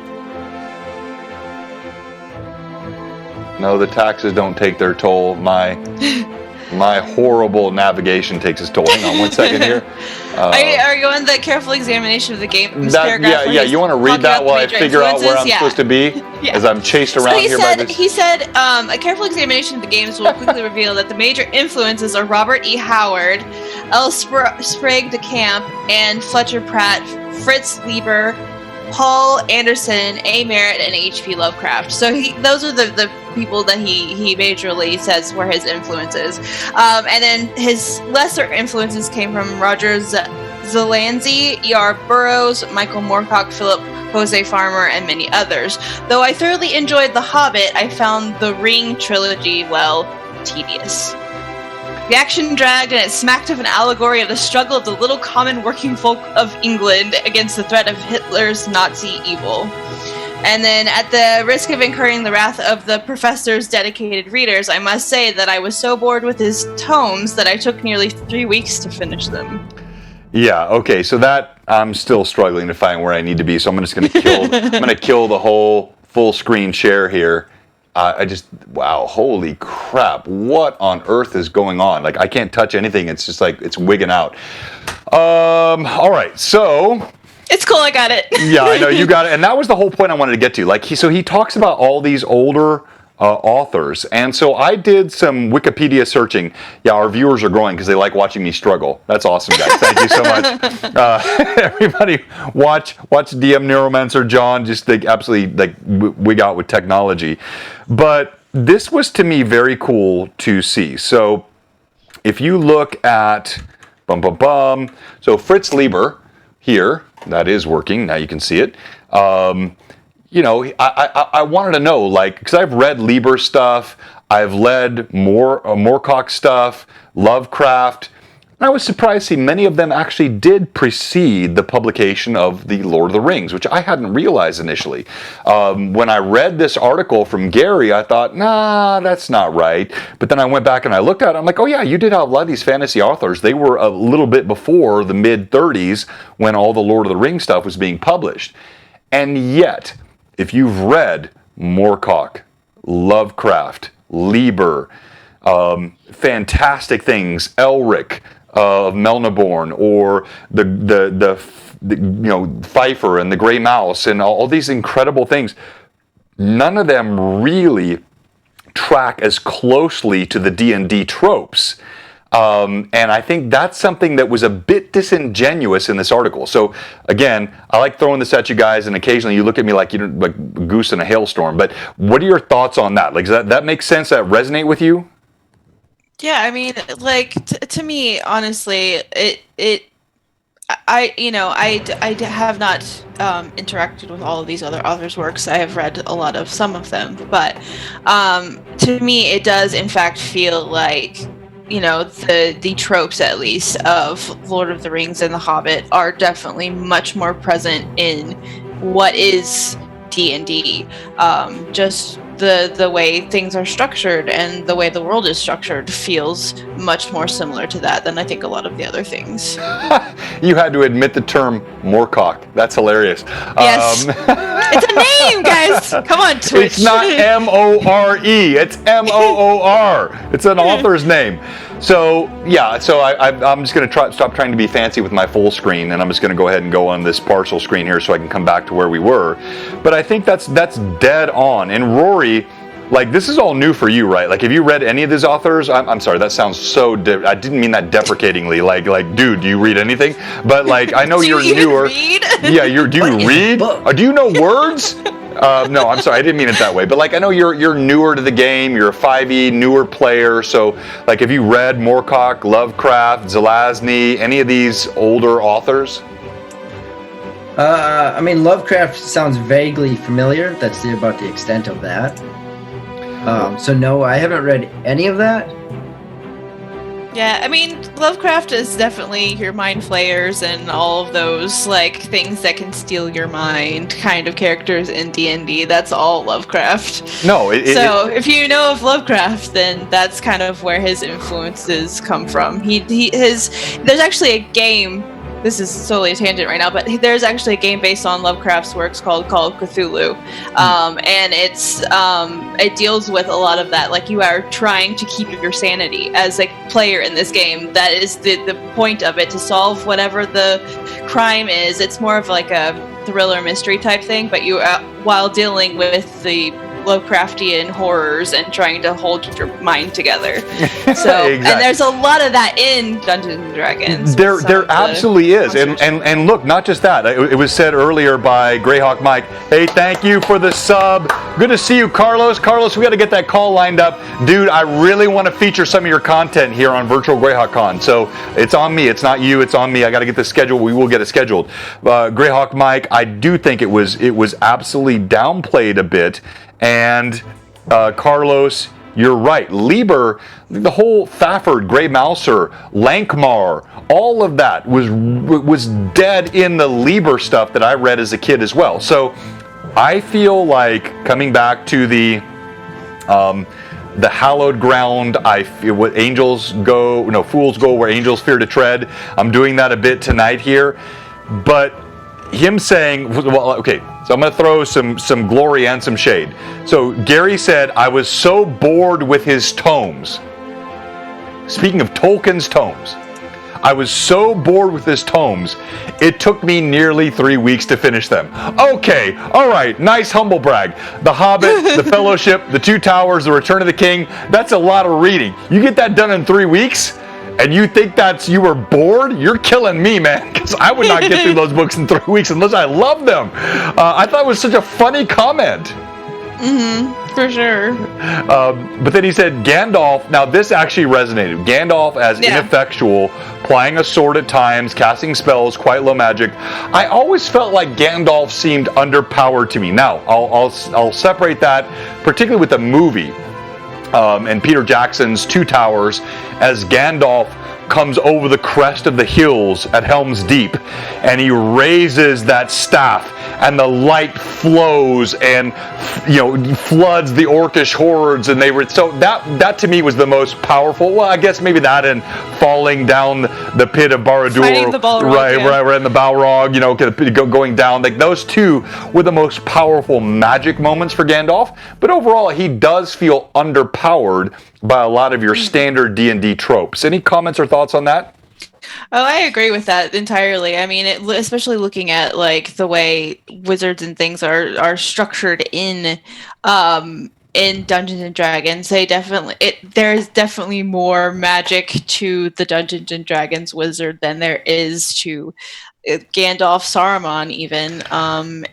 No, the taxes don't take their toll. My horrible navigation takes its toll. Hang on 1 second here. Are you on the careful examination of the game? Yeah. You want to read that while I figure out where I'm supposed to be as I'm chased around here by this? He said, a careful examination of the games will quickly reveal that the major influences are Robert E. Howard, L. Sprague de Camp, and Fletcher Pratt, Fritz Lieber, Paul Anderson, A. Merritt, and H.P. Lovecraft. So those are the people that he majorly says were his influences. And then his lesser influences came from Roger Zelanzi, E.R. Burroughs, Michael Moorcock, Philip Jose Farmer, and many others. Though I thoroughly enjoyed The Hobbit, I found the Ring trilogy, tedious. The action dragged, and it smacked of an allegory of the struggle of the little common working folk of England against the threat of Hitler's Nazi evil. And then, at the risk of incurring the wrath of the professor's dedicated readers, I must say that I was so bored with his tomes that I took nearly 3 weeks to finish them. Yeah, okay, so that I'm still struggling to find where I need to be, so I'm just going to kill the whole full screen share here. Wow, holy crap, what on earth is going on? Like, I can't touch anything, it's just like, it's wigging out. All right, so... It's cool, I got it. Yeah, I know, you got it, and that was the whole point I wanted to get to. Like, he talks about all these older authors, and so I did some Wikipedia searching. Yeah, our viewers are growing because they like watching me struggle. That's awesome, guys. Thank you so much. Everybody, watch DM Neuromancer John just absolutely wig out with technology. But this was to me very cool to see. So if you look at so Fritz Lieber here, that is working. Now you can see it. You know, I wanted to know, like, because I've read Lieber stuff, I've read Moorcock stuff, Lovecraft, and I was surprised to see many of them actually did precede the publication of The Lord of the Rings, which I hadn't realized initially. When I read this article from Gary, I thought, nah, that's not right. But then I went back and I looked at it, I'm like, oh yeah, you did have a lot of these fantasy authors. They were a little bit before the mid-30s when all the Lord of the Rings stuff was being published. And yet... if you've read Moorcock, Lovecraft, Lieber, fantastic things, Elric of Melnibourne, or the Pfeiffer and the Grey Mouse, and all these incredible things, none of them really track as closely to the D&D tropes. And I think that's something that was a bit disingenuous in this article. So again, I like throwing this at you guys, and occasionally you look at me like you're like a goose in a hailstorm. But what are your thoughts on that? Like, does that make sense? That resonate with you? Yeah, I mean, like to me, honestly, I have not interacted with all of these other authors' works. I have read some of them, but to me, it does in fact feel like, you know, the tropes, at least, of Lord of the Rings and The Hobbit are definitely much more present in what is D&D. Just the way things are structured and the way the world is structured feels much more similar to that than I think a lot of the other things. You had to admit the term Moorcock. That's hilarious. Yes. It's a name, guys. Come on, Twitch. It's not M-O-R-E. It's M-O-O-R. It's an author's name. So, yeah, so I'm just going to stop trying to be fancy with my full screen, and I'm just going to go ahead and go on this partial screen here so I can come back to where we were. But I think that's dead on. And Rory, like, this is all new for you, right? Like, have you read any of these authors? I'm sorry, that sounds so... I didn't mean that deprecatingly. Like, dude, do you read anything? But, like, I know you're newer. Read? Yeah, do you read? Do you know words? No, I'm sorry, I didn't mean it that way. But like, I know you're newer to the game. You're a 5e newer player. So, like, have you read Moorcock, Lovecraft, Zelazny, any of these older authors? I mean, Lovecraft sounds vaguely familiar. That's about the extent of that. So no, I haven't read any of that. Yeah, I mean, Lovecraft is definitely your mind flayers and all of those, like, things that can steal your mind kind of characters in D&D. That's all Lovecraft. No. If you know of Lovecraft, then that's kind of where his influences come from. There's actually a game. This is totally a tangent right now, but there's actually a game based on Lovecraft's works called Call of Cthulhu, and it deals with a lot of that. Like, you are trying to keep your sanity as a player in this game. That is the point of it, to solve whatever the crime is. It's more of like a thriller mystery type thing, but you while dealing with the Lovecraftian horrors and trying to hold your mind together. So, Exactly. And there's a lot of that in Dungeons and Dragons. There absolutely is, and look, not just that. It was said earlier by Greyhawk Mike. Hey, thank you for the sub. Good to see you, Carlos. Carlos, we got to get that call lined up, dude. I really want to feature some of your content here on Virtual Greyhawk Con. So it's on me. It's not you. It's on me. I got to get this scheduled. We will get it scheduled. Greyhawk Mike, I do think it was absolutely downplayed a bit. And Carlos, you're right. Lieber, the whole Thafford, Grey Mouser, Lankmar, all of that was dead in the Lieber stuff that I read as a kid as well. So I feel like coming back to the hallowed ground, I feel what fools go where angels fear to tread. I'm doing that a bit tonight here, but him saying, well, okay, so I'm going to throw some glory and some shade. So Gary said, I was so bored with his tomes. Speaking of Tolkien's tomes, I was so bored with his tomes, it took me nearly 3 weeks to finish them. Okay, all right, nice humble brag. The Hobbit, the Fellowship, the Two Towers, the Return of the King, that's a lot of reading. You get that done in 3 weeks? And you think you were bored? You're killing me, man, because I would not get through those books in 3 weeks unless I loved them. I thought it was such a funny comment. For sure. But then he said Gandalf, now this actually resonated. Gandalf as ineffectual, plying a sword at times, casting spells, quite low magic. I always felt like Gandalf seemed underpowered to me. Now, I'll separate that, particularly with the movie. And Peter Jackson's Two Towers, as Gandalf comes over the crest of the hills at Helm's Deep, and he raises that staff, and the light flows and floods the orcish hordes, and so that to me was the most powerful. Well, I guess maybe that and falling down the pit of Barad-dûr, fighting the Balrog, right in the Balrog, going down. Like, those two were the most powerful magic moments for Gandalf. But overall, he does feel underpowered by a lot of your standard D&D tropes. Any comments or thoughts on that? Oh, I agree with that entirely. I mean, especially looking at like the way wizards and things are structured in Dungeons and Dragons, there's definitely more magic to the Dungeons and Dragons wizard than there is to Gandalf, Saruman, even,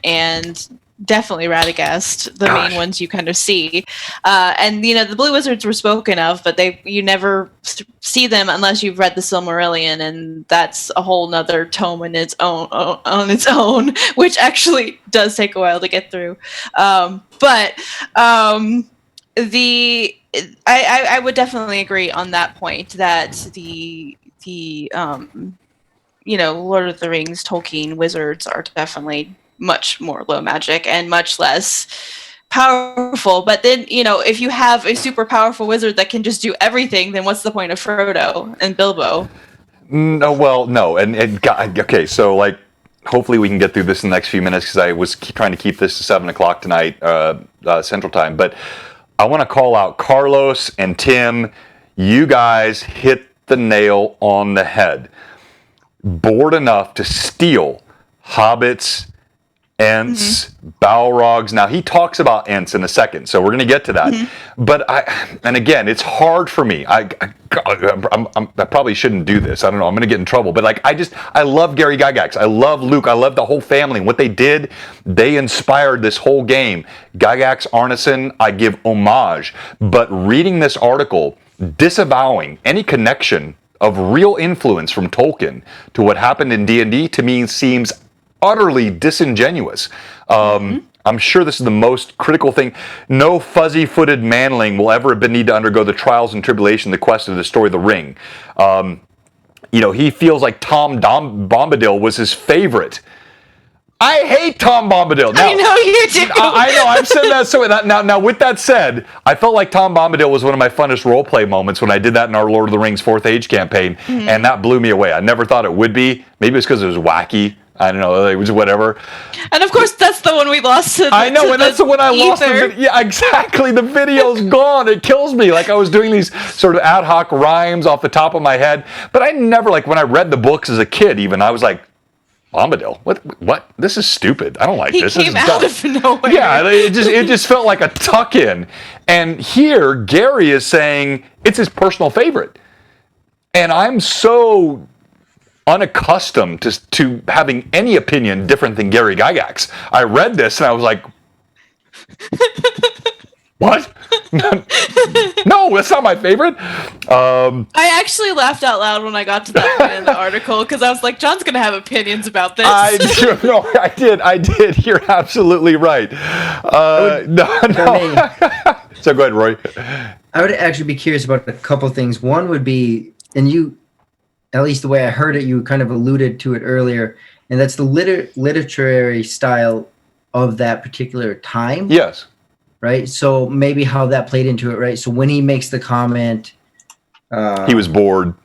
and definitely Radagast, the main ones you kind of see. And the blue wizards were spoken of, but you never see them unless you've read the Silmarillion, and that's a whole nother tome on its own, which actually does take a while to get through. I would definitely agree on that point that the Lord of the Rings, Tolkien wizards are definitely much more low magic and much less powerful. But then, if you have a super powerful wizard that can just do everything, then what's the point of Frodo and Bilbo? No. Okay, so like, hopefully we can get through this in the next few minutes, because I was trying to keep this to 7 o'clock tonight, Central Time. But I want to call out Carlos and Tim. You guys hit the nail on the head. Bored enough to steal hobbits Ents, Balrogs. Now he talks about Ents in a second, so we're going to get to that. But and again, it's hard for me. I probably shouldn't do this. I don't know. I'm going to get in trouble. But like, I love Gary Gygax. I love Luke. I love the whole family. And what they did, they inspired this whole game. Gygax, Arneson, I give homage. But reading this article, disavowing any connection of real influence from Tolkien to what happened in D&D, to me seems utterly disingenuous. I'm sure this is the most critical thing. No fuzzy-footed manling will ever need to undergo the trials and tribulation, the quest of the story of the ring. He feels like Tom Bombadil was his favorite. I hate Tom Bombadil. Now, I know you do. I know. I've said that. So now, with that said, I felt like Tom Bombadil was one of my funnest roleplay moments when I did that in our Lord of the Rings 4th Age campaign, and that blew me away. I never thought it would be. Maybe it's because it was wacky. I don't know. It was whatever. And of course, that's the one we lost to the I know, and that's the one I lost. Yeah, exactly. The video's gone. It kills me. Like, I was doing these sort of ad hoc rhymes off the top of my head, but I never, like, when I read the books as a kid, even, I was like, Bombadil? What? This is stupid. I don't like this. He came out of nowhere. Yeah, it just felt like a tuck in. And here, Gary is saying it's his personal favorite, and I'm so unaccustomed to having any opinion different than Gary Gygax. I read this and I was like, what? No, that's not my favorite. I actually laughed out loud when I got to that point in the article because I was like, John's going to have opinions about this. I did. You're absolutely right. No. So go ahead, Roy. I would actually be curious about a couple things. One would be, and you, at least the way I heard it, you kind of alluded to it earlier, and that's the literary style of that particular time. Yes. Right? So maybe how that played into it, right? So when he makes the comment... he was bored.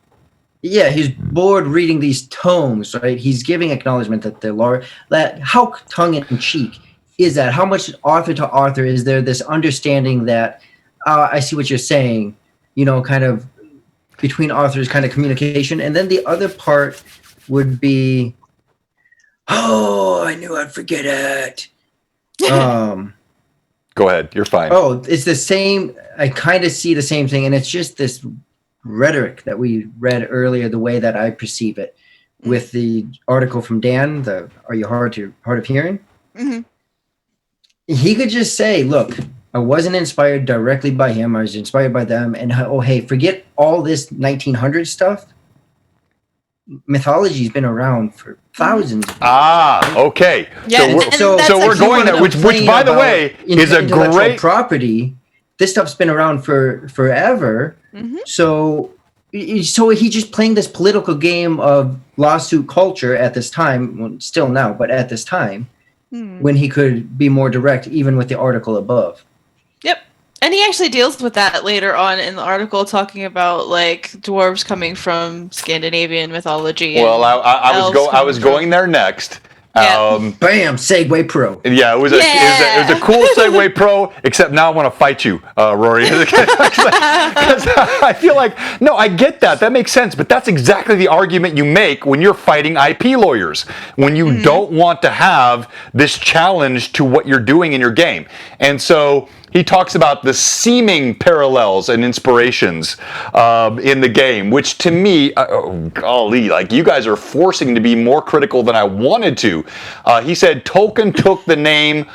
Yeah, he's bored reading these tomes, right? He's giving acknowledgement that how tongue-in-cheek is that? How much author to author is there this understanding that, I see what you're saying, kind of between authors, kind of communication. And then the other part would be, I knew I'd forget it. Go ahead. You're fine. Oh, it's the same. I kind of see the same thing. And it's just this rhetoric that we read earlier, the way that I perceive it with the article from Dan, Are You Hard of Hearing? Mm-hmm. He could just say, look, I wasn't inspired directly by him. I was inspired by them. And, hey, forget all this 1900 stuff. Mythology's been around for thousands of years. Okay. Yeah, so we're going there, which by the way, is a great property. This stuff's been around for forever. Mm-hmm. So he just playing this political game of lawsuit culture at this time, well, still now, but at this time, when he could be more direct, even with the article above. Yep. And he actually deals with that later on in the article, talking about like dwarves coming from Scandinavian mythology. Well, I was going there next. Yeah. Bam! Segway Pro. Yeah, it was a cool Segway Pro. Except now I want to fight you, Rory, because I feel like I get that. That makes sense. But that's exactly the argument you make when you're fighting IP lawyers, when you don't want to have this challenge to what you're doing in your game. And so he talks about the seeming parallels and inspirations in the game, which to me, golly, like you guys are forcing to be more critical than I wanted to. He said Tolkien took the name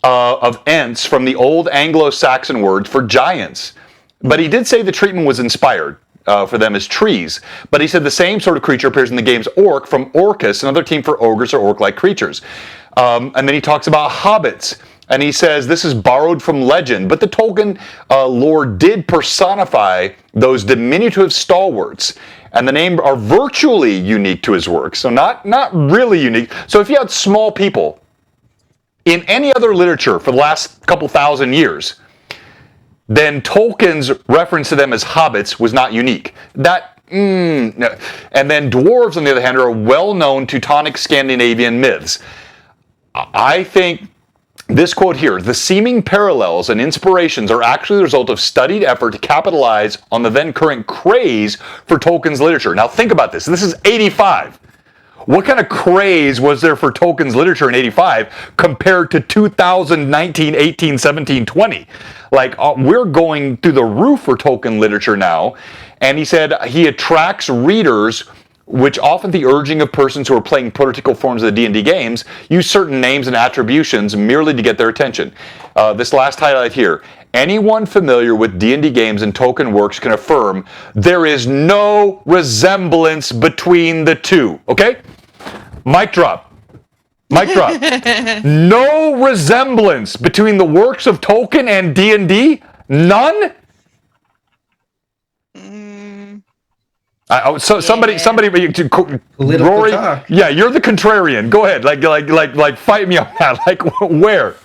of Ents from the old Anglo-Saxon word for giants. But he did say the treatment was inspired for them as trees. But he said the same sort of creature appears in the game's orc from Orcus, another team for ogres or orc-like creatures. And then he talks about hobbits. And he says this is borrowed from legend, but the Tolkien lore did personify those diminutive stalwarts, and the names are virtually unique to his work, so not really unique. So if you had small people in any other literature for the last couple thousand years, then Tolkien's reference to them as hobbits was not unique. No. And then dwarves, on the other hand, are well-known Teutonic Scandinavian myths. I think this quote here, the seeming parallels and inspirations are actually the result of studied effort to capitalize on the then current craze for Tolkien's literature. Now think about this. This is 85. What kind of craze was there for Tolkien's literature in 85 compared to 2019, 18, 17, 20? Like, we're going through the roof for Tolkien literature now. And he said he attracts readers, which often the urging of persons who are playing political forms of the D&D games use certain names and attributions merely to get their attention. This last highlight here. Anyone familiar with D&D games and Tolkien works can affirm there is no resemblance between the two. Okay? Mic drop. Mic drop. No resemblance between the works of Tolkien and D&D? None? Somebody, Rory, talk. Yeah, you're the contrarian. Go ahead, like, fight me on that. Like, where?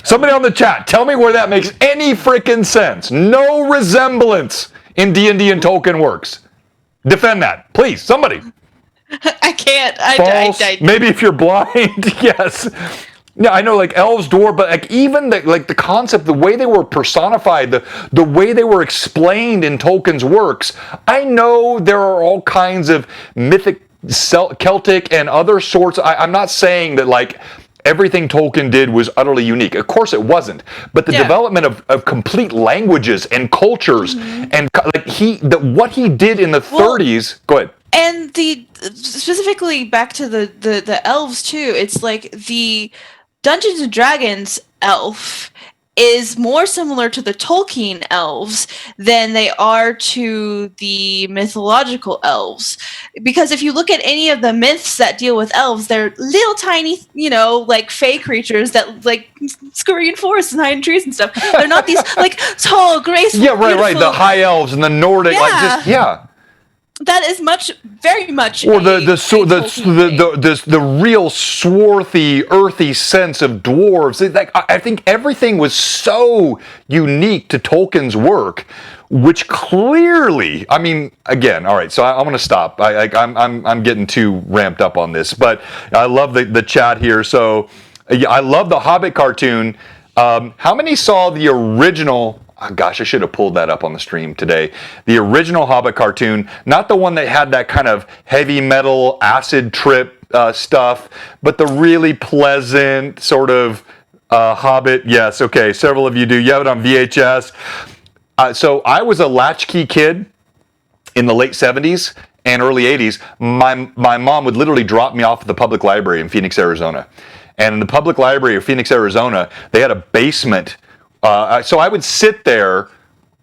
Somebody on the chat, tell me where that makes any freaking sense. No resemblance in D&D and Tolkien works. Defend that, please. Somebody. I can't. False. Maybe if you're blind, yes. Yeah, I know, like elves, dwarves, but like even the concept, the way they were personified, the way they were explained in Tolkien's works. I know there are all kinds of mythic, Celtic, and other sorts. I'm not saying that like everything Tolkien did was utterly unique. Of course, it wasn't. But the development of complete languages and cultures, and like what he did in the 30s. Go ahead. And specifically back to the elves too. It's like the Dungeons and Dragons elf is more similar to the Tolkien elves than they are to the mythological elves. Because if you look at any of the myths that deal with elves, they're little tiny, like fey creatures that like scurry in forests and hide in trees and stuff. They're not these like tall, graceful, right. The high elves and the Nordic, That is very much. Or the real swarthy, earthy sense of dwarves. Like, I think everything was so unique to Tolkien's work, which clearly, I mean, again, all right. So I'm going to stop. I'm getting too ramped up on this, but I love the chat here. So I love the Hobbit cartoon. How many saw the original? Oh, gosh, I should have pulled that up on the stream today. The original Hobbit cartoon, not the one that had that kind of heavy metal acid trip stuff, but the really pleasant sort of Hobbit. Yes, okay, several of you do. You have it on VHS. So I was a latchkey kid in the late 70s and early 80s. My mom would literally drop me off at the public library in Phoenix, Arizona. And in the public library of Phoenix, Arizona, they had a basement. So I would sit there,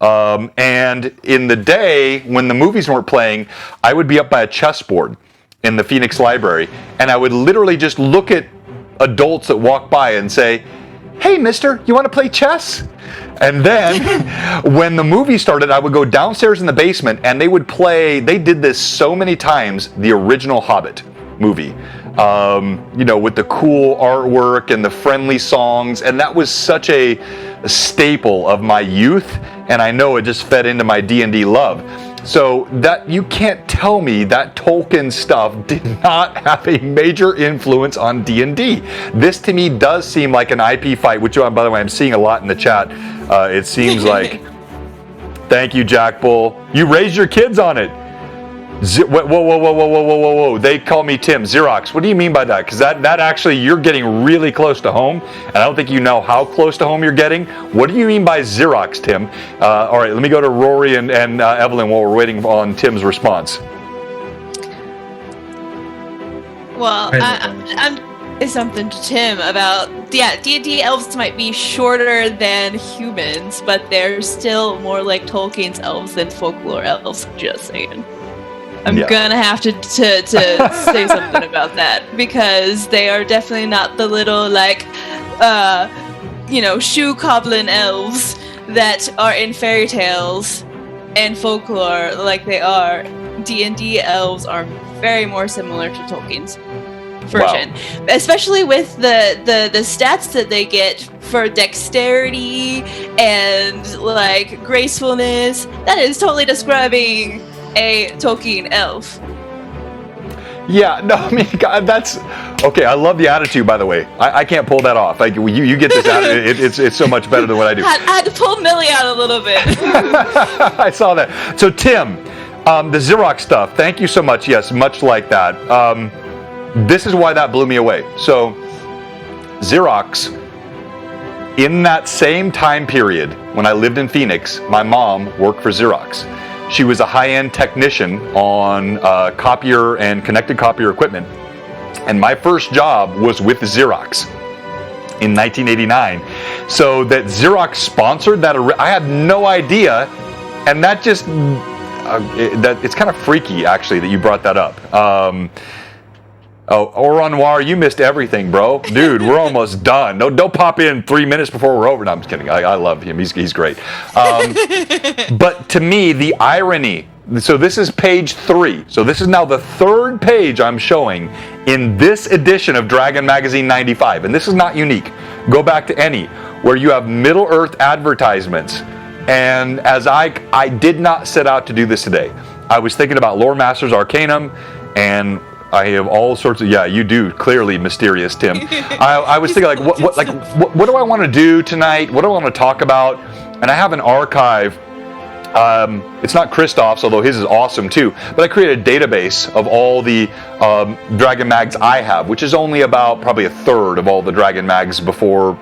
and in the day when the movies weren't playing, I would be up by a chessboard in the Phoenix Library, and I would literally just look at adults that walk by and say, "Hey, mister, you want to play chess?" And then when the movie started, I would go downstairs in the basement, and they would play. They did this so many times, the original Hobbit movie. With the cool artwork and the friendly songs, and that was such a staple of my youth, and I know it just fed into my D&D love. So that you can't tell me that Tolkien stuff did not have a major influence on D&D. This to me does seem like an IP fight, which, by the way, I'm seeing a lot in the chat. It seems like, thank you, Jack Bull. You raised your kids on it. Whoa. They call me Tim. Xerox. What do you mean by that? Because that actually, you're getting really close to home, and I don't think you know how close to home you're getting. What do you mean by Xerox, Tim? All right, let me go to Rory and Evelyn while we're waiting on Tim's response. Well, I'm something to Tim about, D&D elves might be shorter than humans, but they're still more like Tolkien's elves than folklore elves, just saying. I'm gonna have to say something about that, because they are definitely not the little shoe cobbling elves that are in fairy tales and folklore like they are. D&D elves are very more similar to Tolkien's version, especially with the stats that they get for dexterity and like gracefulness. That is totally describing a Tolkien elf. Yeah, no, I mean, God, that's okay. I love the attitude, by the way. I can't pull that off. Like you get this attitude. It's so much better than what I do. I had to pull Millie out a little bit. I saw that. So Tim, the Xerox stuff. Thank you so much. Yes, much like that. this is why that blew me away. So Xerox, in that same time period when I lived in Phoenix, my mom worked for Xerox. She was a high-end technician on copier and connected copier equipment. And my first job was with Xerox in 1989. So that Xerox sponsored that, I had no idea. And that just, it's kind of freaky, actually, that you brought that up. Au Noir, you missed everything, bro. Dude, we're almost done. No, don't pop in 3 minutes before we're over. No, I'm just kidding. I love him. He's great. But to me, the irony, so this is page 3. So this is now the 3rd page I'm showing in this edition of Dragon Magazine 95. And this is not unique. Go back to any, where you have Middle-earth advertisements. And as I did not set out to do this today. I was thinking about Loremaster's Arcanum, and I have all sorts of, yeah, you do, clearly mysterious, Tim. I was thinking, what do I want to do tonight? What do I want to talk about? And I have an archive. It's not Christoph's, although his is awesome too. But I created a database of all the Dragon Mags I have, which is only about probably a third of all the Dragon Mags before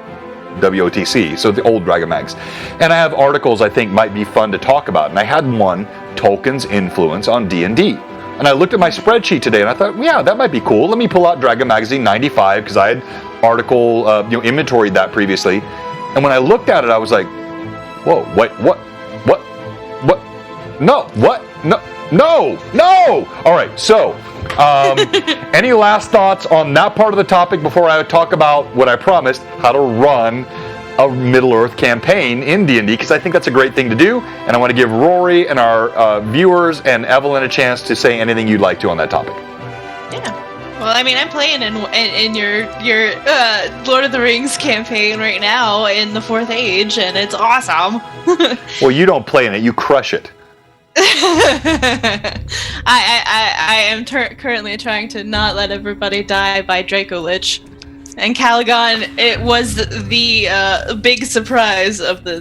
WOTC, so the old Dragon Mags. And I have articles I think might be fun to talk about. And I had one, Tolkien's influence on D&D. And I looked at my spreadsheet today and I thought, yeah, that might be cool. Let me pull out Dragon Magazine 95 because I had inventoried that previously. And when I looked at it, I was like, whoa, wait, what? No, what? No! All right, so any last thoughts on that part of the topic before I talk about what I promised, how to run a Middle-earth campaign in D&D, because I think that's a great thing to do, and I want to give Rory and our viewers and Evelyn a chance to say anything you'd like to on that topic. Yeah. Well, I mean, I'm playing in your Lord of the Rings campaign right now in the 4th Age, and it's awesome. Well, you don't play in it; you crush it. I am currently trying to not let everybody die by Draco Lich. And Caligon, it was the big surprise of the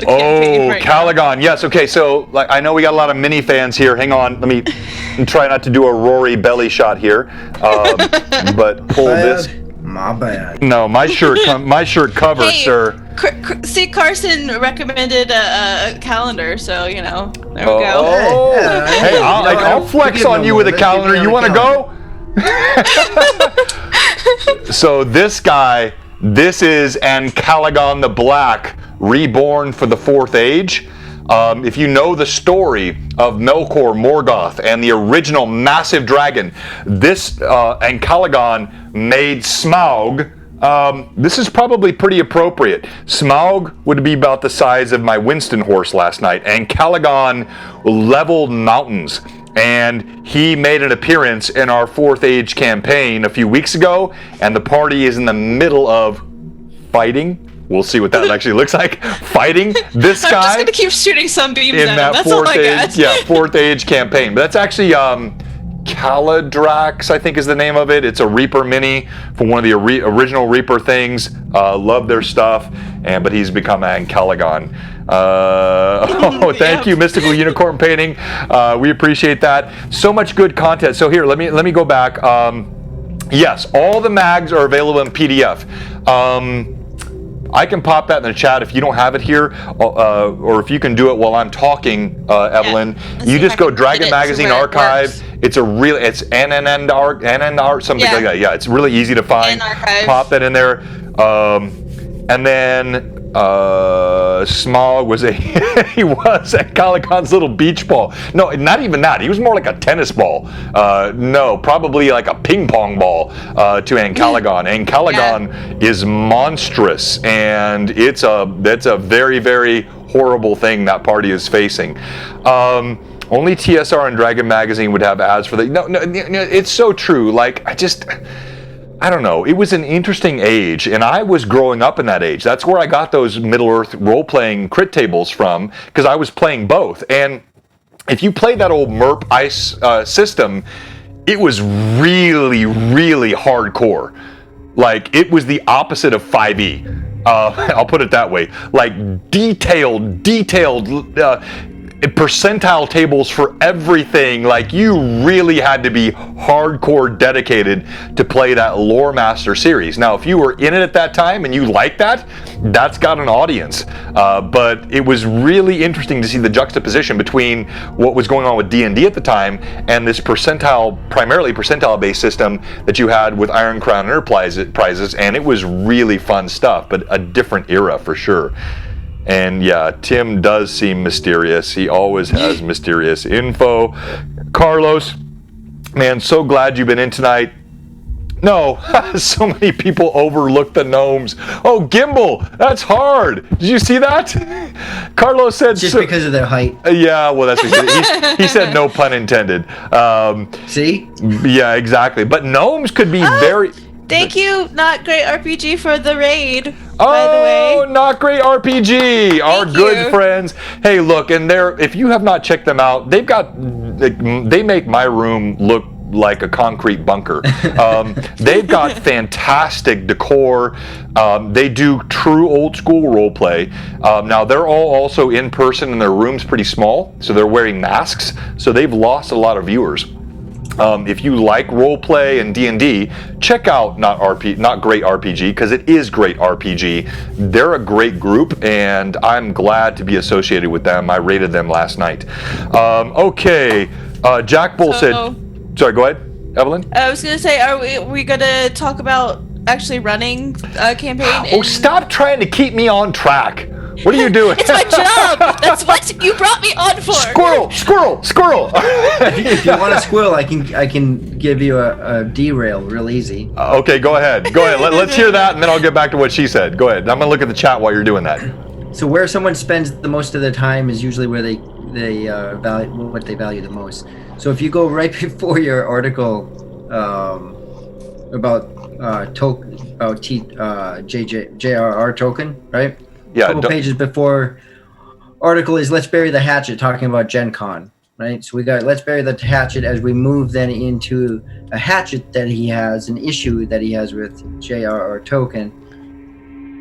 campaign right Caligon, now. Yes. Okay, so I know we got a lot of mini fans here. Hang on, let me try not to do a Rory belly shot here, but pull this. My bad. No, my shirt covers, hey, sir. See, Carson recommended a calendar, so there we go. Hey, I'll flex on you with a calendar. You want to go? So this guy, this is Ancalagon the Black, reborn for the 4th Age. If you know the story of Melkor, Morgoth, and the original massive dragon, this Ancalagon made Smaug. This is probably pretty appropriate. Smaug would be about the size of my Winston horse last night. Ancalagon leveled mountains. And he made an appearance in our 4th Age campaign a few weeks ago, and the party is in the middle of fighting. We'll see what that actually looks like. Fighting this guy. I'm just gonna keep shooting some beams in at that him. That's all I got. 4th Age campaign. But that's actually Caladrax, I think is the name of it. It's a Reaper mini from one of the original Reaper things. Love their stuff, but he's become Ancalagon. Thank you, Mystical Unicorn Painting. We appreciate that. So much good content. So here, let me go back. Yes, all the mags are available in PDF. I can pop that in the chat if you don't have it here, or if you can do it while I'm talking, Evelyn. Yeah. You just go Dragon Magazine Archive. It's NNN art, something like that. Yeah, it's really easy to find. Pop that in there, and then Smaug was he was at Calicon's little beach ball. No, not even that. He was more like a tennis ball. No, probably like a ping pong ball to Ancalagon. Ancalagon is monstrous, and that's a very, very horrible thing that party is facing. Only TSR and Dragon Magazine would have ads for that. No, it's so true. I don't know. It was an interesting age, and I was growing up in that age. That's where I got those Middle-earth role-playing crit tables from, because I was playing both. And if you played that old MERP ICE system, it was really, really hardcore. It was the opposite of 5e. I'll put it that way. Detailed. percentile tables for everything. Like, you really had to be hardcore dedicated to play that Loremaster series. Now, if you were in it at that time and you like that, that's got an audience. But it was really interesting to see the juxtaposition between what was going on with D&D at the time and this primarily percentile-based system that you had with Iron Crown Enterprises, and it was really fun stuff, but a different era for sure. And yeah, Tim does seem mysterious. He always has mysterious info. Carlos, man, so glad you've been in tonight. No, so many people overlook the gnomes. Oh, Gimbal, that's hard. Did you see that? Carlos said just because of their height. Yeah, well, that's what he said. No pun intended. See? Yeah, exactly. But gnomes could be very. Thank you, Not Great RPG, for the raid. Oh, by the way. Not Great RPG, our good friends. Hey, look, and if you have not checked them out, they make my room look like a concrete bunker. They've got fantastic decor. They do true old school role play. Now they're all also in person, and their room's pretty small, so they're wearing masks. So they've lost a lot of viewers. If you like role play and D&D, check out Not Great RPG, because it is great RPG. They're a great group, and I'm glad to be associated with them. I rated them last night. Okay, Jack Bull said. Sorry, go ahead, Evelyn. I was gonna say, are we gonna talk about actually running a campaign? Oh, stop trying to keep me on track. What are you doing? It's my job. That's what you brought me on for. Squirrel. If you want a squirrel, I can give you a derail real easy. Okay, go ahead. Let's hear that, and then I'll get back to what she said. Go ahead. I'm gonna look at the chat while you're doing that. So where someone spends the most of their time is usually where they value what they value the most. So if you go right before your article about J.R.R. Tolkien, right? Yeah. A couple pages before article is Let's Bury the Hatchet, talking about Gen Con, right? So we got Let's Bury the Hatchet as we move then into a hatchet that he has, an issue that he has with J.R.R. Tolkien.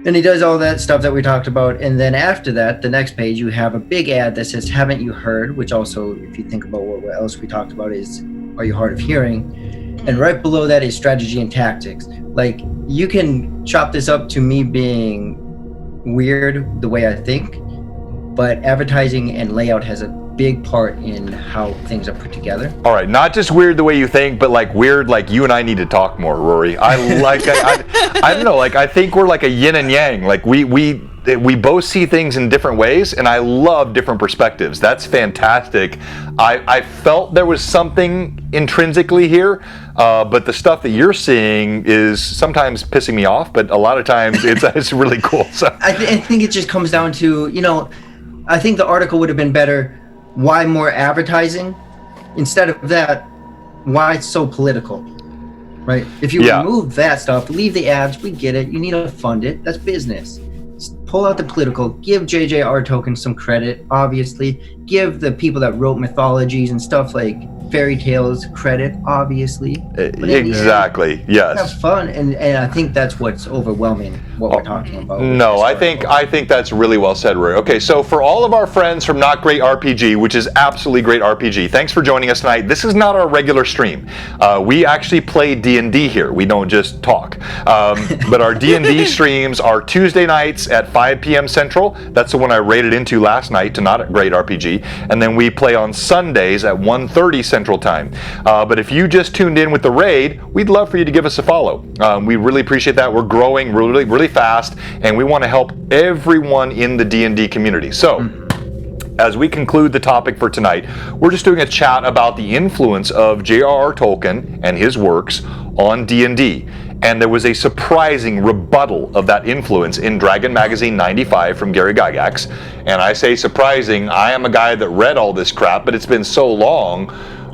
And he does all that stuff that we talked about. And then after that, the next page, you have a big ad that says, Haven't you heard? Which also, if you think about what else we talked about, is Are you hard of hearing? And right below that is strategy and tactics. Like, you can chop this up to me being weird the way I think, but advertising and layout has a big part in how things are put together. All right, not just weird the way you think, but like weird, like you and I need to talk more, Rory. I don't know, like I think we're like a yin and yang. Like we both see things in different ways, and I love different perspectives. That's fantastic. I felt there was something intrinsically here, but the stuff that you're seeing is sometimes pissing me off, but a lot of times it's really cool. So I think it just comes down to, I think the article would have been better. Why more advertising? Instead of that, why it's so political, right? If you remove that stuff, leave the ads, we get it. You need to fund it. That's business. Pull out the political. Give J.J.R. Tolkien some credit, obviously. Give the people that wrote mythologies and stuff like fairy tales credit, obviously. Exactly. Yes. Have fun, and I think that's what's overwhelming what we're talking about. No, I think that's really well said, Rory. Okay, so for all of our friends from Not Great RPG, which is absolutely great RPG, thanks for joining us tonight. This is not our regular stream. We actually play D&D here. We don't just talk. But our D&D streams are Tuesday nights at 5 p.m. Central. That's the one I rated into last night to Not Great RPG. And then we play on Sundays at 1:30 Central Time. But if you just tuned in with the raid, we'd love for you to give us a follow. We really appreciate that. We're growing really fast, and we want to help everyone in the D&D community. So, as we conclude the topic for tonight, we're just doing a chat about the influence of J.R.R. Tolkien and his works on D&D. And there was a surprising rebuttal of that influence in Dragon Magazine 95 from Gary Gygax. And I say surprising, I am a guy that read all this crap, but it's been so long.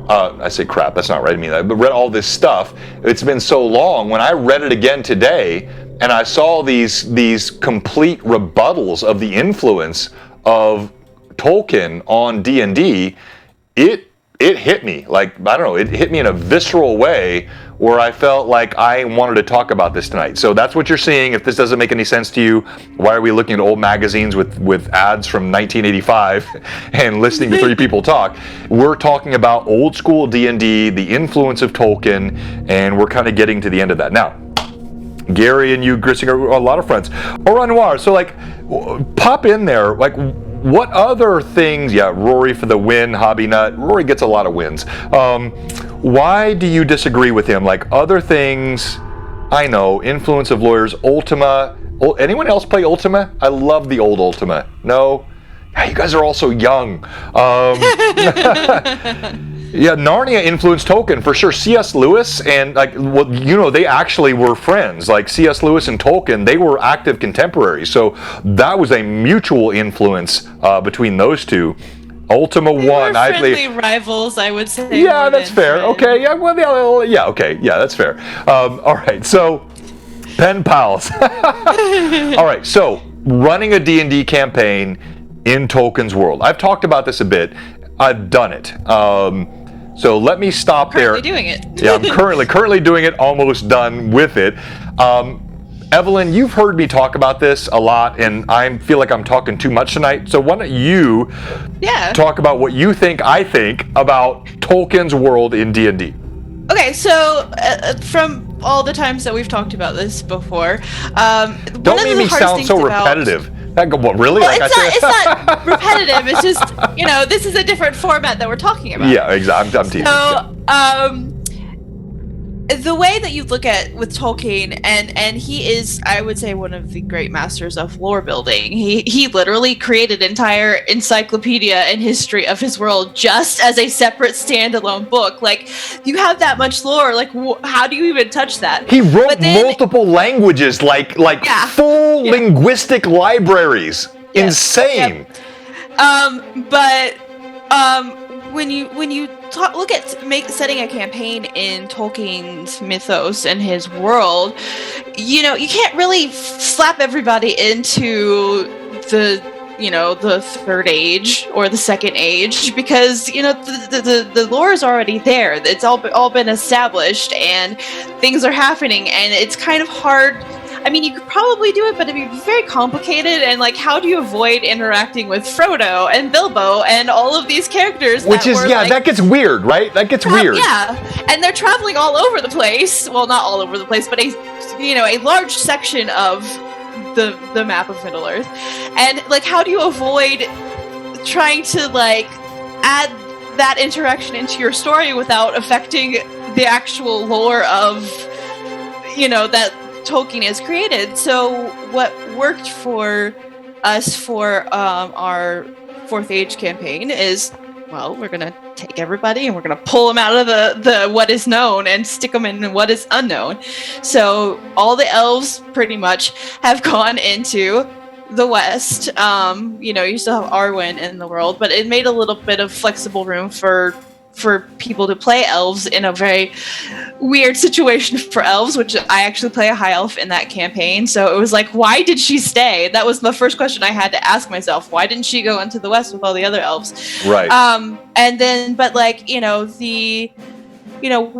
I say crap, that's not right, I mean that, but read all this stuff. It's been so long. When I read it again today, and I saw these complete rebuttals of the influence of Tolkien on D&D, it it hit me. Like, I don't know, it hit me in a visceral way where I felt like I wanted to talk about this tonight. So that's what you're seeing. If this doesn't make any sense to you, why are we looking at old magazines with ads from 1985 and listening to three people talk? We're talking about old school D&D, the influence of Tolkien, and we're kind of getting to the end of that. Now, Gary and you, Grissing, are a lot of friends. Au revoir. So, like, pop in there. Like, what other things? Yeah, Rory for the win, Hobby Nut. Rory gets a lot of wins. Why do you disagree with him? Like, other things, I know, influence of lawyers, Ultima. Anyone else play Ultima? I love the old Ultima. No? Yeah, you guys are all so young. Yeah, Narnia influenced Tolkien for sure. C.S. Lewis and, like, well, you know, they actually were friends. Like C.S. Lewis and Tolkien, they were active contemporaries. So that was a mutual influence between those two. Ultima They won. were friendly rivals, I would say. Yeah, more that's than fair. friends. Okay, yeah, well, yeah, okay, yeah, that's fair. All right, so pen pals. All right, so running a D&D campaign in Tolkien's world. I've talked about this a bit. I've done it. So let me stop Currently there. doing it. Yeah, I'm currently doing it, almost done with it. Evelyn, you've heard me talk about this a lot, and I feel like I'm talking too much tonight. So why don't you talk about what you think I think about Tolkien's world in D&D? Okay, so from all the times that we've talked about this before, Don't make me sound so repetitive. What, really? Well, Like it's not repetitive. It's just, you know, this is a different format that we're talking about. Yeah, exactly. I'm teasing. So, the way that you look at with Tolkien, and he is, I would say, one of the great masters of lore building. He literally created an entire encyclopedia and history of his world just as a separate standalone book. Like, you have that much lore. Like, how do you even touch that? He wrote multiple languages, like full linguistic libraries. Insane. When you look at setting a campaign in Tolkien's mythos and his world, you know, you can't really slap everybody into the third age or the second age, because, you know, the lore is already there. It's all been established and things are happening, and it's kind of hard. I mean, you could probably do it, but it'd be very complicated. And, like, how do you avoid interacting with Frodo and Bilbo and all of these characters? That gets weird, right? That gets weird. Yeah, and they're traveling all over the place. Well, not all over the place, but a large section of the map of Middle Earth. And, like, how do you avoid trying to, like, add that interaction into your story without affecting the actual lore of, you know, that Tolkien has created? So what worked for us for our Fourth Age campaign is, well, we're going to take everybody and we're going to pull them out of the what is known and stick them in what is unknown. So all the elves pretty much have gone into the West. You know, you still have Arwen in the world, but it made a little bit of flexible room for people to play elves in a very weird situation for elves, which I actually play a high elf in that campaign. So it was like, why did she stay? That was the first question I had to ask myself. Why didn't she go into the West with all the other elves? Right. And then, but, like, what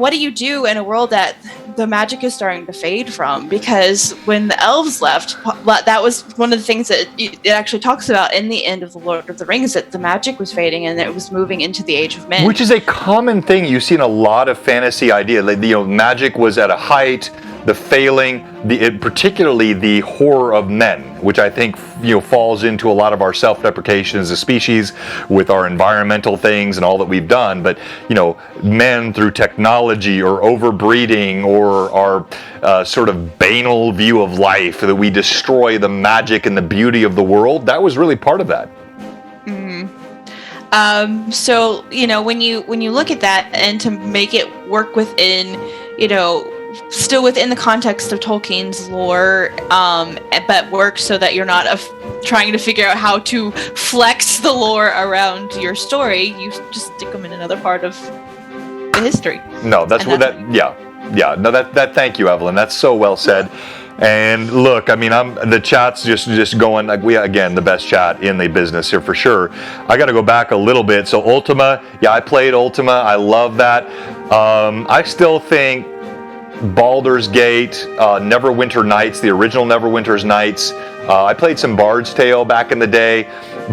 do you do in a world that the magic is starting to fade from? Because when the elves left, that was one of the things that it actually talks about in the end of the Lord of the Rings, that the magic was fading and it was moving into the Age of Men. Which is a common thing you see in a lot of fantasy ideas. Like, you know, magic was at a height, the failing, particularly the horror of men, which I think, you know, falls into a lot of our self-deprecation as a species with our environmental things and all that we've done. But, you know, men through technology or overbreeding or our sort of banal view of life, that we destroy the magic and the beauty of the world, that was really part of that. So, you know, when you look at that, and to make it work within, you know, still within the context of Tolkien's lore, but work so that you're not trying to figure out how to flex the lore around your story, you just stick them in another part of the history. No, that's what that. Yeah. No, that. Thank you, Evelyn. That's so well said. And look, I mean, the chat's just going like again, the best chat in the business here for sure. I got to go back a little bit. So Ultima, yeah, I played Ultima. I love that. I still think Baldur's Gate, Neverwinter Nights, the original Neverwinter's Nights. I played some Bard's Tale back in the day,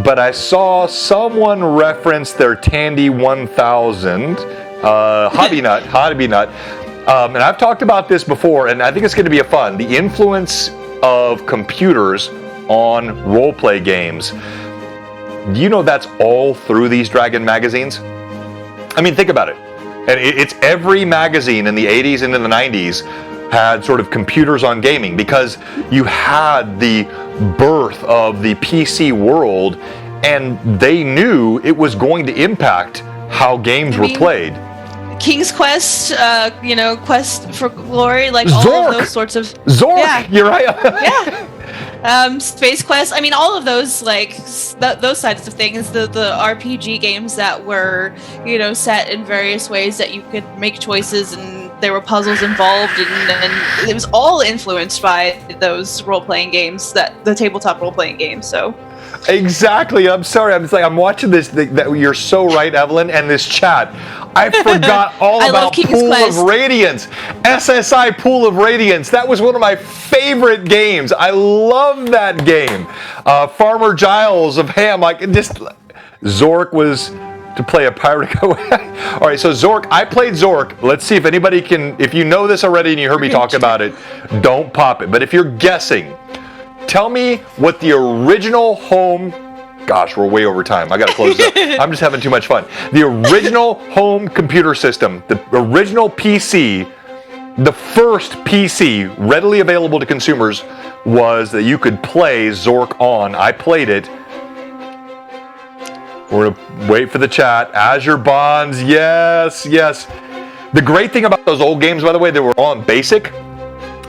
but I saw someone reference their Tandy 1000, Hobby Nut. And I've talked about this before, and I think it's going to be the influence of computers on role-play games. You know that's all through these Dragon magazines? I mean, think about it. And it's every magazine in the 80s and in the 90s had sort of computers on gaming, because you had the birth of the PC world, and they knew it was going to impact how games were played. King's Quest, Quest for Glory, like Zork! all of those sorts of... Zork! Yeah. You're right. Yeah. Space Quest, I mean, all of those, like, those sides of things, the RPG games that were, set in various ways that you could make choices, and there were puzzles involved, and it was all influenced by those role-playing games, the tabletop role-playing games, so... Exactly. I'm sorry. I'm watching this. That you're so right, Evelyn, and this chat. I forgot all about Pool of Radiance. SSI Pool of Radiance. That was one of my favorite games. I love that game. Farmer Giles of Ham. Zork was to play a pirate. All right. So Zork. I played Zork. Let's see if anybody can. If you know this already and you heard me talk about it, don't pop it. But if you're guessing. Tell me what the original home... Gosh, we're way over time. I got to close it up. I'm just having too much fun. The original home computer system, the original PC, the first PC readily available to consumers was that you could play Zork on. I played it. We're going to wait for the chat. Azure Bonds, yes. The great thing about those old games, by the way, they were all on BASIC.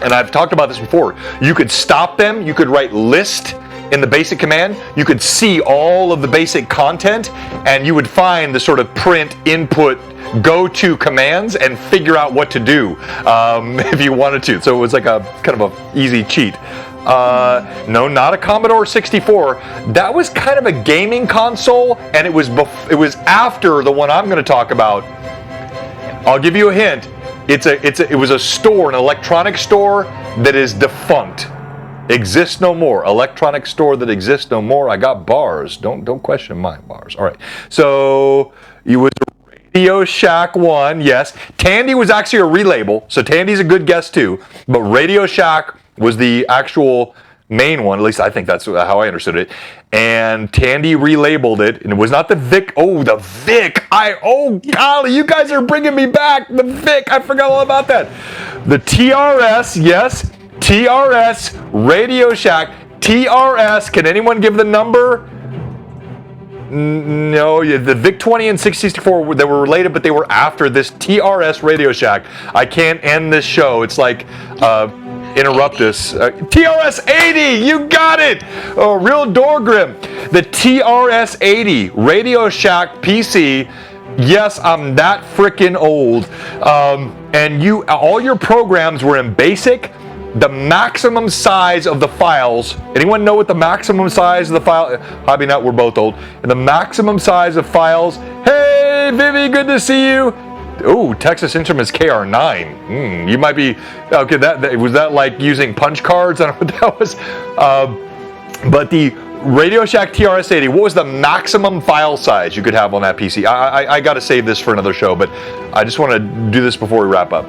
And I've talked about this before. You could stop them. You could write list in the BASIC command. You could see all of the basic content, and you would find the sort of print, input, go-to commands and figure out what to do if you wanted to. So it was like a kind of a easy cheat. No, not a Commodore 64. That was kind of a gaming console, and it was after the one I'm going to talk about. I'll give you a hint. It was a store, an electronic store that is defunct. Exists no more. Electronic store that exists no more. I got bars. Don't question my bars. All right. So you was Radio Shack 1, yes. Tandy was actually a relabel, so Tandy's a good guess too. But Radio Shack was the actual main one, at least I think that's how I understood it. And Tandy relabeled it, and it was not the Vic. Oh, the Vic. Golly, you guys are bringing me back. The Vic. I forgot all about that. The TRS, yes. TRS, Radio Shack. TRS, can anyone give the number? No, the VIC-20 and 664, they were related, but they were after this TRS Radio Shack. I can't end this show. It's like... interrupt us. TRS-80, you got it! Oh, Real Dorgrim. The TRS-80 Radio Shack PC. Yes, I'm that frickin' old. And all your programs were in BASIC. The maximum size of the files. Anyone know what the maximum size of the file? Hobby Nut, we're both old. And the maximum size of files. Hey, Vivi, good to see you. Ooh, Texas Instruments KR9. You might be okay. That was that like using punch cards? I don't know what that was. But the Radio Shack TRS-80. What was the maximum file size you could have on that PC? I got to save this for another show, but I just want to do this before we wrap up.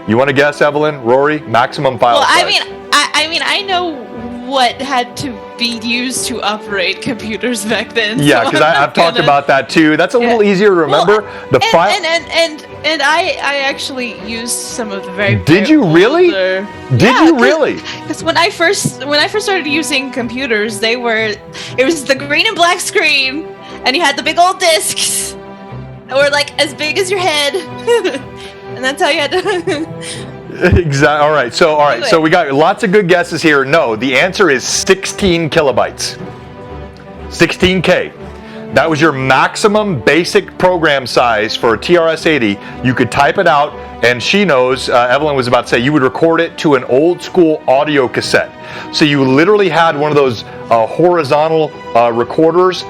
You want to guess, Evelyn, Rory? Maximum file size. I mean, I know what had to be used to operate computers back then. Yeah, because I've talked about that too. That's a little easier to remember. And I actually used some of the very. Did you really? Did you really? Because when I first started using computers, it was the green and black screen, and you had the big old discs that were like as big as your head, and that's how you had to. Exactly. All right. So we got lots of good guesses here. No, the answer is 16 kilobytes. 16K. That was your maximum basic program size for a TRS-80. You could type it out, and she knows, Evelyn was about to say, you would record it to an old school audio cassette. So you literally had one of those horizontal recorders.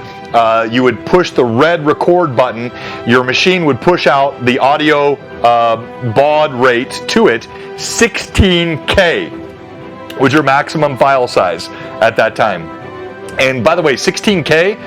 You would push the red record button. Your machine would push out the audio baud rate to it. 16K was your maximum file size at that time. And by the way, 16K,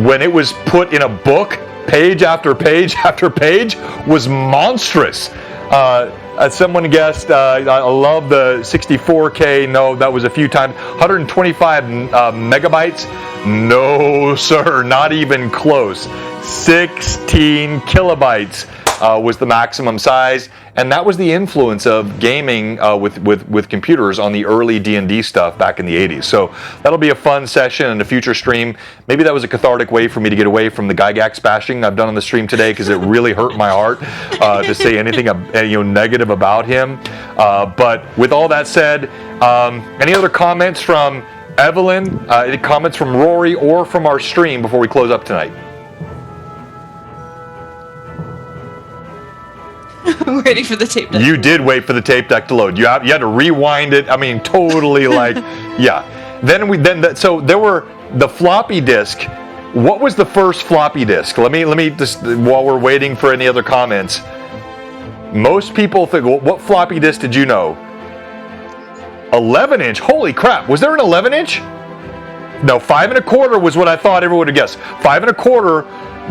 when it was put in a book, page after page after page, was monstrous. As someone guessed, I love the 64K. No, that was a few times. 125 megabytes. No, sir, not even close. 16 kilobytes was the maximum size, and that was the influence of gaming with computers on the early D&D stuff back in the 80s. So that'll be a fun session and a future stream. Maybe that was a cathartic way for me to get away from the Gygax bashing I've done on the stream today, because it really hurt my heart to say anything negative about him. But with all that said, any other comments from Evelyn, any comments from Rory, or from our stream before we close up tonight? I'm waiting for the tape deck. You did wait for the tape deck to load. You had to rewind it. I mean, totally like, yeah. So there were the floppy disk. What was the first floppy disk? Let me just, while we're waiting for any other comments. Most people think, well, what floppy disk did you know? 11-inch. Holy crap! Was there an 11-inch? No, 5 1/4 was what I thought everyone would guess. 5 1/4.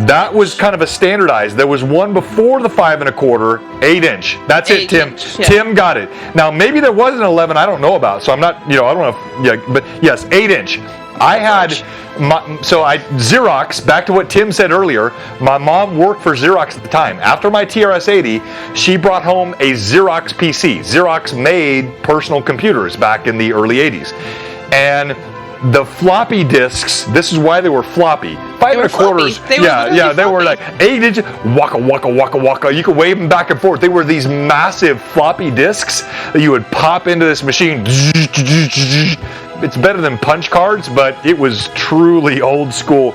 That was kind of a standardized. There was one before the 5 1/4, 8-inch. That's it, Tim. Yeah. Tim got it. Now maybe there was an 11 I don't know about, so I'm not, I don't know. But yes, 8-inch. I had Xerox. Back to what Tim said earlier. My mom worked for Xerox at the time. After my TRS-80, she brought home a Xerox PC. Xerox made personal computers back in the early 80s, and the floppy disks, this is why they were floppy. 5 1/4s. They were like 8 inches. Waka waka waka waka. You could wave them back and forth. They were these massive floppy disks that you would pop into this machine. It's better than punch cards, but it was truly old school.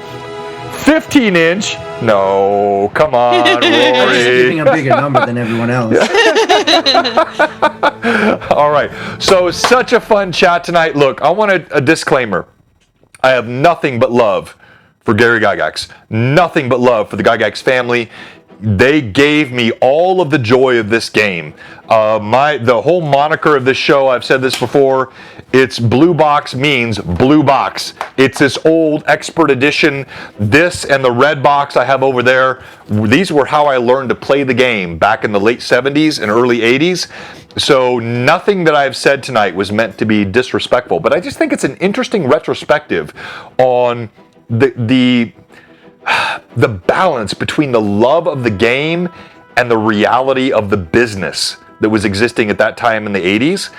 15-inch. No, come on, Rory. Giving a bigger number than everyone else. All right. So such a fun chat tonight. Look, I want a disclaimer. I have nothing but love for Gary Gygax. Nothing but love for the Gygax family. They gave me all of the joy of this game. The whole moniker of this show, I've said this before, it's Blue Box means blue box. It's this old expert edition. This and the red box I have over there, these were how I learned to play the game back in the late 70s and early 80s. So nothing that I've said tonight was meant to be disrespectful, but I just think it's an interesting retrospective on the balance between the love of the game and the reality of the business that was existing at that time in the 80s.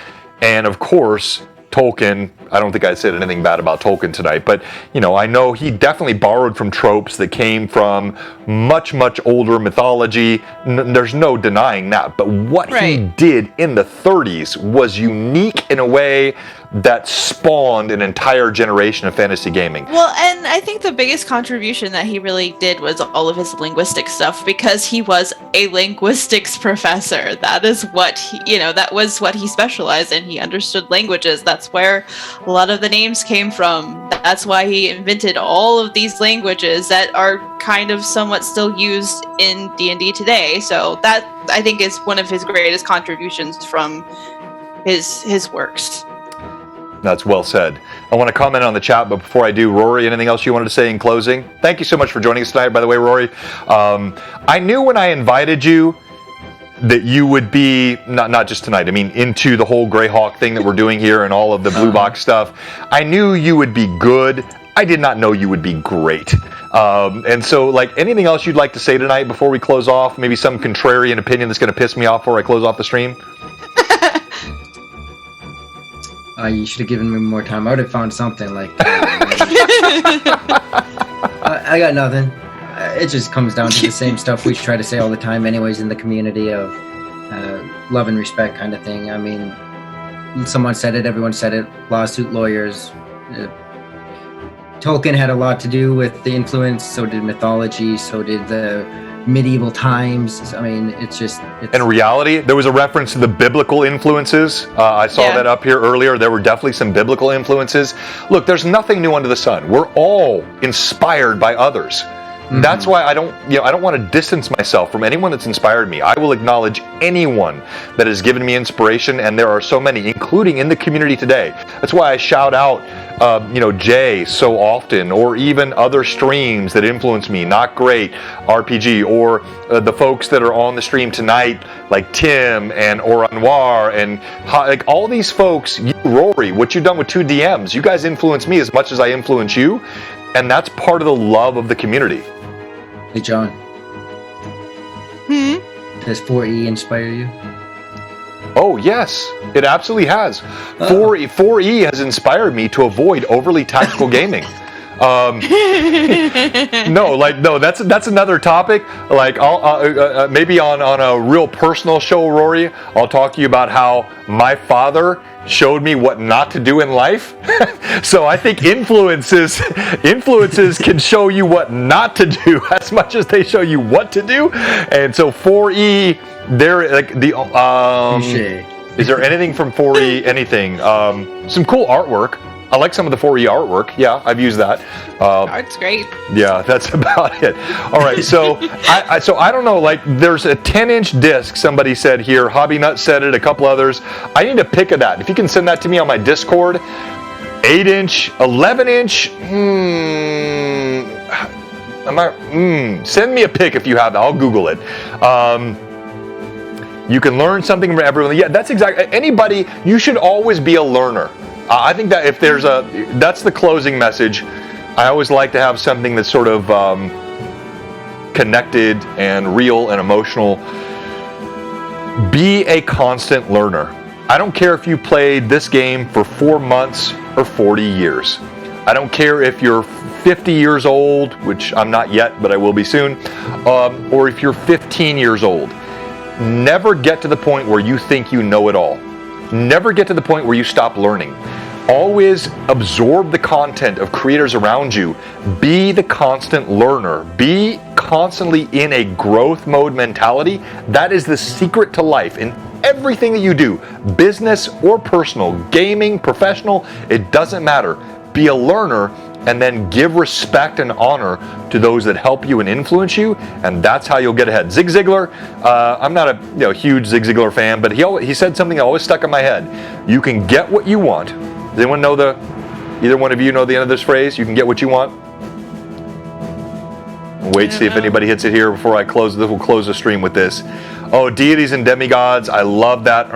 And of course, Tolkien, I don't think I said anything bad about Tolkien tonight, but I know he definitely borrowed from tropes that came from much, much older mythology. There's no denying that. But what he did in the 30s was unique in a way that spawned an entire generation of fantasy gaming. Well, and I think the biggest contribution that he really did was all of his linguistic stuff, because he was a linguistics professor. That is what that was what he specialized in. He understood languages. That's where a lot of the names came from. That's why he invented all of these languages that are kind of somewhat still used in D&D today. So that, I think, is one of his greatest contributions from his works. That's well said. I want to comment on the chat, but before I do, Rory, anything else you wanted to say in closing? Thank you so much for joining us tonight, by the way, Rory. I knew when I invited you that you would be, not just tonight, I mean into the whole Greyhawk thing that we're doing here and all of the Blue Box stuff. I knew you would be good. I did not know you would be great. And so, anything else you'd like to say tonight before we close off? Maybe some contrarian opinion that's going to piss me off before I close off the stream? You should have given me more time. I would have found something I got nothing. It just comes down to the same stuff we try to say all the time anyways in the community of love and respect kind of thing. I mean, someone said it, everyone said it, lawsuit lawyers, Tolkien had a lot to do with the influence. So did mythology. So did the medieval times. I mean, it's In reality, there was a reference to the biblical influences. I saw that up here earlier. There were definitely some biblical influences. Look, there's nothing new under the sun. We're all inspired by others. That's why I don't want to distance myself from anyone that's inspired me. I will acknowledge anyone that has given me inspiration, and there are so many, including in the community today. That's why I shout out, Jay so often, or even other streams that influence me. Not Great RPG, or the folks that are on the stream tonight, like Tim and Oranwar, and like all these folks. You, Rory, what you've done with 2 DMs, you guys influence me as much as I influence you, and that's part of the love of the community. Hey, John. Does 4E inspire you? Oh, yes. It absolutely has. 4E has inspired me to avoid overly tactical gaming. No, that's another topic. Like, I'll maybe on a real personal show, Rory, I'll talk to you about how my father showed me what not to do in life. So I think influences can show you what not to do as much as they show you what to do. And so 4E, they're like the is there anything from 4E? Anything? Some cool artwork. I like some of the 4E artwork. Yeah, I've used that. Art's great. Yeah, that's about it. All right, so I don't know. Like, there's a 10-inch disc. Somebody said here. Hobby Nut said it. A couple others. I need a pic of that. If you can send that to me on my Discord. 8-inch, 11-inch. Send me a pic if you have that. I'll Google it. You can learn something from everyone. Yeah, that's exactly. Anybody. You should always be a learner. I think that if there's that's the closing message. I always like to have something that's sort of connected and real and emotional. Be a constant learner. I don't care if you played this game for 4 months or 40 years. I don't care if you're 50 years old, which I'm not yet, but I will be soon, or if you're 15 years old. Never get to the point where you think you know it all. Never get to the point where you stop learning. Always absorb the content of creators around you. Be the constant learner. Be constantly in a growth mode mentality. That is the secret to life in everything that you do, business or personal, gaming, professional, it doesn't matter. Be a learner, and then give respect and honor to those that help you and influence you, and that's how you'll get ahead. Zig Ziglar, I'm not a huge Zig Ziglar fan, but he said something that always stuck in my head. You can get what you want. Does anyone know either one of you know the end of this phrase? You can get what you want? Wait, see if anybody hits it here before I close. We'll close the stream with this. Oh, deities and demigods, I love that.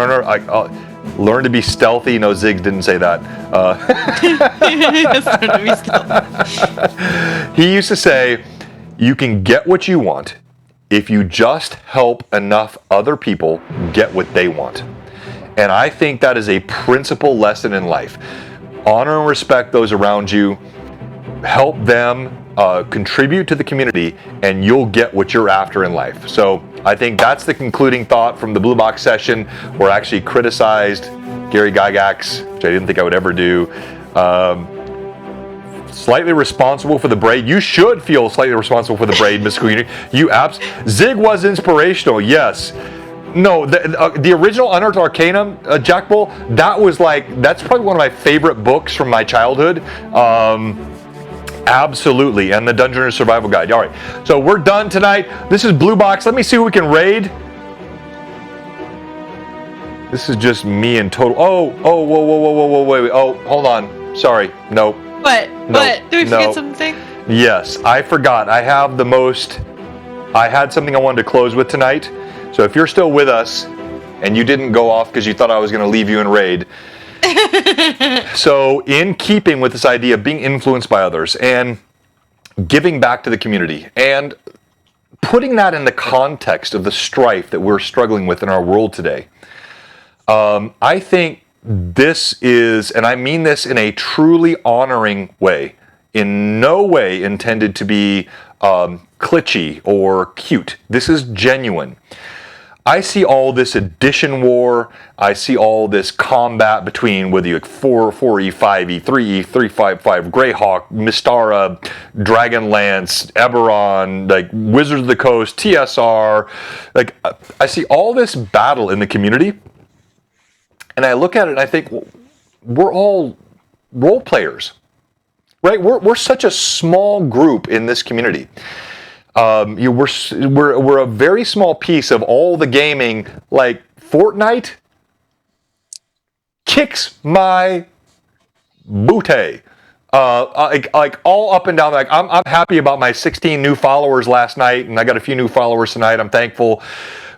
Learn to be stealthy. No, Zig didn't say that. Learn to be stealthy. He used to say, you can get what you want if you just help enough other people get what they want. And I think that is a principal lesson in life. Honor and respect those around you. Help them contribute to the community, and you'll get what you're after in life. So I think that's the concluding thought from the Blue Box session, where I actually criticized Gary Gygax, which I didn't think I would ever do. Slightly responsible for the braid. You should feel slightly responsible for the braid, Miss Queenie. Zig was inspirational, yes. No, the original Unearthed Arcanum, Jack Bull, that's probably one of my favorite books from my childhood. Absolutely, and the Dungeoneer Survival Guide. All right, so we're done tonight. This is Blue Box. Let me see who we can raid. This is just me and total. Whoa, wait. Oh, hold on. Sorry. Nope. What? Did we forget something? Yes, I forgot. I had something I wanted to close with tonight. So if you're still with us and you didn't go off because you thought I was going to leave you in raid. So in keeping with this idea of being influenced by others and giving back to the community and putting that in the context of the strife that we're struggling with in our world today, I think this is, and I mean this in a truly honoring way, in no way intended to be glitchy or cute. This is genuine. I see all this addition war. I see all this combat between whether you 4E, 5E, 3E, 355, Greyhawk, Mystara, Dragonlance, Eberron, like Wizards of the Coast, TSR. Like, I see all this battle in the community, and I look at it and I think, well, we're all role players, right? We're such a small group in this community. We're a very small piece of all the gaming. Like Fortnite kicks my booty. Like all up and down. Like I'm happy about my 16 new followers last night, and I got a few new followers tonight. I'm thankful.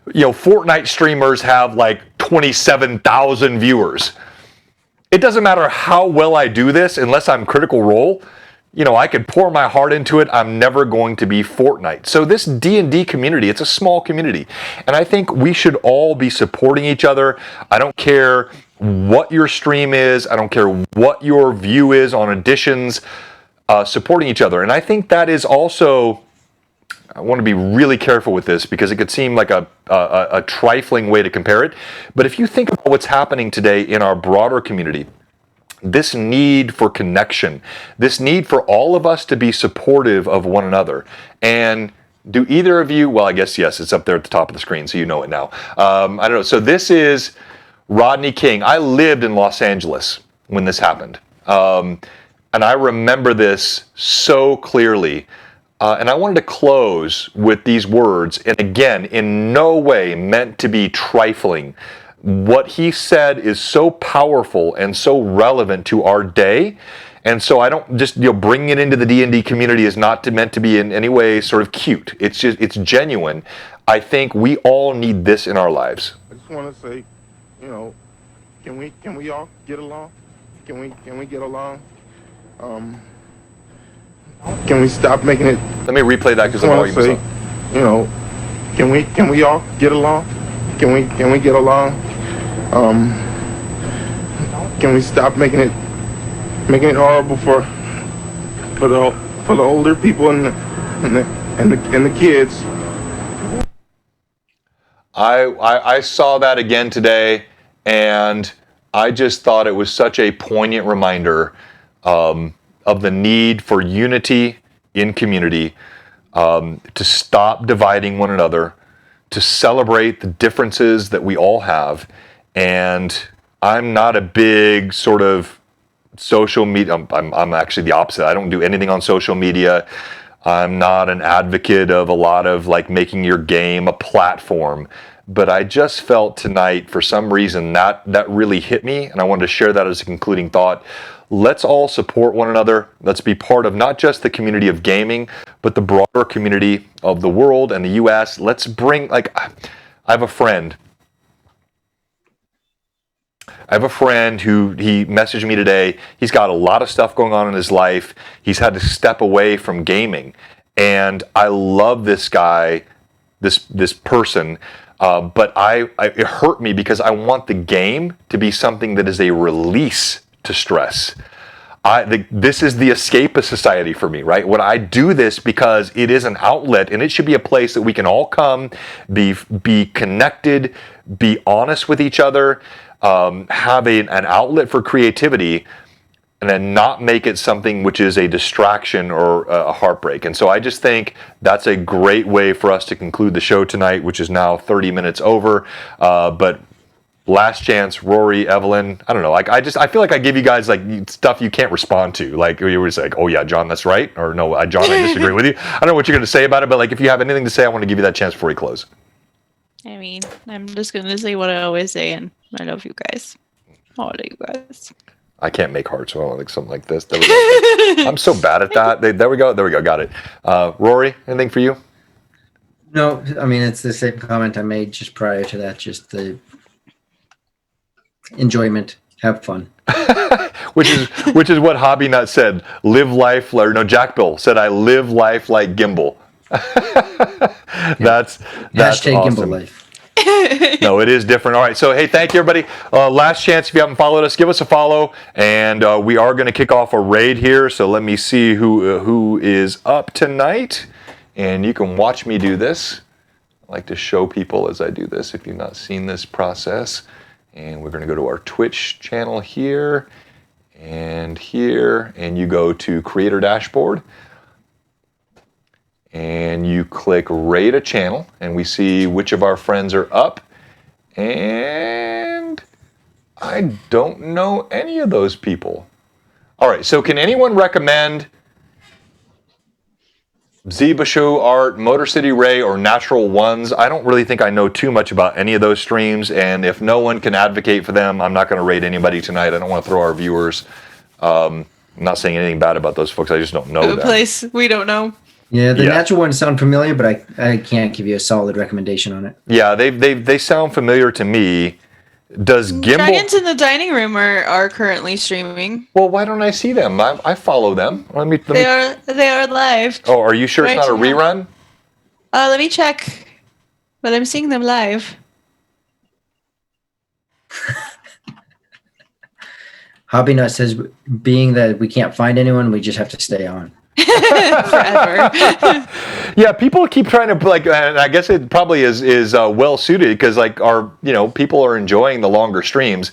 Fortnite streamers have like 27,000 viewers. It doesn't matter how well I do this unless I'm Critical Role. I could pour my heart into it. I'm never going to be Fortnite. So this D&D community, it's a small community. And I think we should all be supporting each other. I don't care what your stream is. I don't care what your view is on additions, supporting each other. And I think that is also, I want to be really careful with this because it could seem like a trifling way to compare it. But if you think about what's happening today in our broader community, this need for connection, this need for all of us to be supportive of one another. And do either of you, well, I guess, yes, it's up there at the top of the screen, so you know it now. I don't know. So this is Rodney King. I lived in Los Angeles when this happened. And I remember this so clearly. And I wanted to close with these words, and again, in no way meant to be trifling. What he said is so powerful and so relevant to our day, and so I don't just bringing it into the D&D community is not meant to be in any way sort of cute. It's genuine. I think we all need this in our lives. I just want to say, can we all get along? Can we get along? Can we stop making it? Let me replay that because the volume is up. Can we all get along? Can we get along? Can we stop making it horrible for the older people and the kids? I saw that again today, and I just thought it was such a poignant reminder of the need for unity in community, to stop dividing one another, to celebrate the differences that we all have. And I'm not a big sort of social media, I'm actually the opposite. I don't do anything on social media. I'm not an advocate of a lot of like making your game a platform. But I just felt tonight, for some reason, that really hit me, and I wanted to share that as a concluding thought. Let's all support one another. Let's be part of not just the community of gaming, but the broader community of the world and the U.S. Let's bring, like, I have a friend who he messaged me today. He's got a lot of stuff going on in his life. He's had to step away from gaming. And I love this guy, this person. But it hurt me because I want the game to be something that is a release to stress. This is the escapist society for me, right? When I do this because it is an outlet, and it should be a place that we can all come, be connected, be honest with each other, have an outlet for creativity, and then not make it something which is a distraction or a heartbreak. And so I just think that's a great way for us to conclude the show tonight, which is now 30 minutes over. But last chance, Rory, Evelyn, I don't know. Like I feel like I give you guys like stuff you can't respond to. Like you were just like, oh yeah, John, that's right. Or no, John, I disagree with you. I don't know what you're going to say about it, but like if you have anything to say, I want to give you that chance before we close. I mean, I'm just going to say what I always say, and I love you guys. All of you guys. I can't make hearts, so I want like something like this. There we go. I'm so bad at that. There we go. Got it. Rory, anything for you? No, I mean, it's the same comment I made just prior to that. Just the enjoyment, have fun. which is what Hobby Nut said. Live life, or no, Jack Bill said, I live life like Gimbal. That's Hashtag awesome. Gimbal life. No, it is different. All right, so hey, thank you everybody. Last chance, if you haven't followed us, give us a follow, and we are going to kick off a raid here. So let me see who is up tonight, and you can watch me do this. I like to show people as I do this, if you've not seen this process. And we're going to go to our Twitch channel here, and you go to Creator Dashboard, and you click Rate a Channel, and we see which of our friends are up, and I don't know any of those people. All right, so can anyone recommend Zebashu Art, Motor City Ray, or Natural Ones? I don't really think I know too much about any of those streams, and if no one can advocate for them, I'm not going to rate anybody tonight. I don't want to throw our viewers. I'm not saying anything bad about those folks. I just don't know them. A place we don't know. Yeah, the natural ones sound familiar, but I can't give you a solid recommendation on it. Yeah, they sound familiar to me. Does Gimbal... Dragons in the Dining Room are currently streaming. Well, why don't I see them? I follow them. They are live. Oh, are you sure it's not a rerun? Let me check. But I'm seeing them live. Hobby Nut says, being that we can't find anyone, we just have to stay on. Forever. Yeah, people keep trying to and I guess it probably is well suited because people are enjoying the longer streams.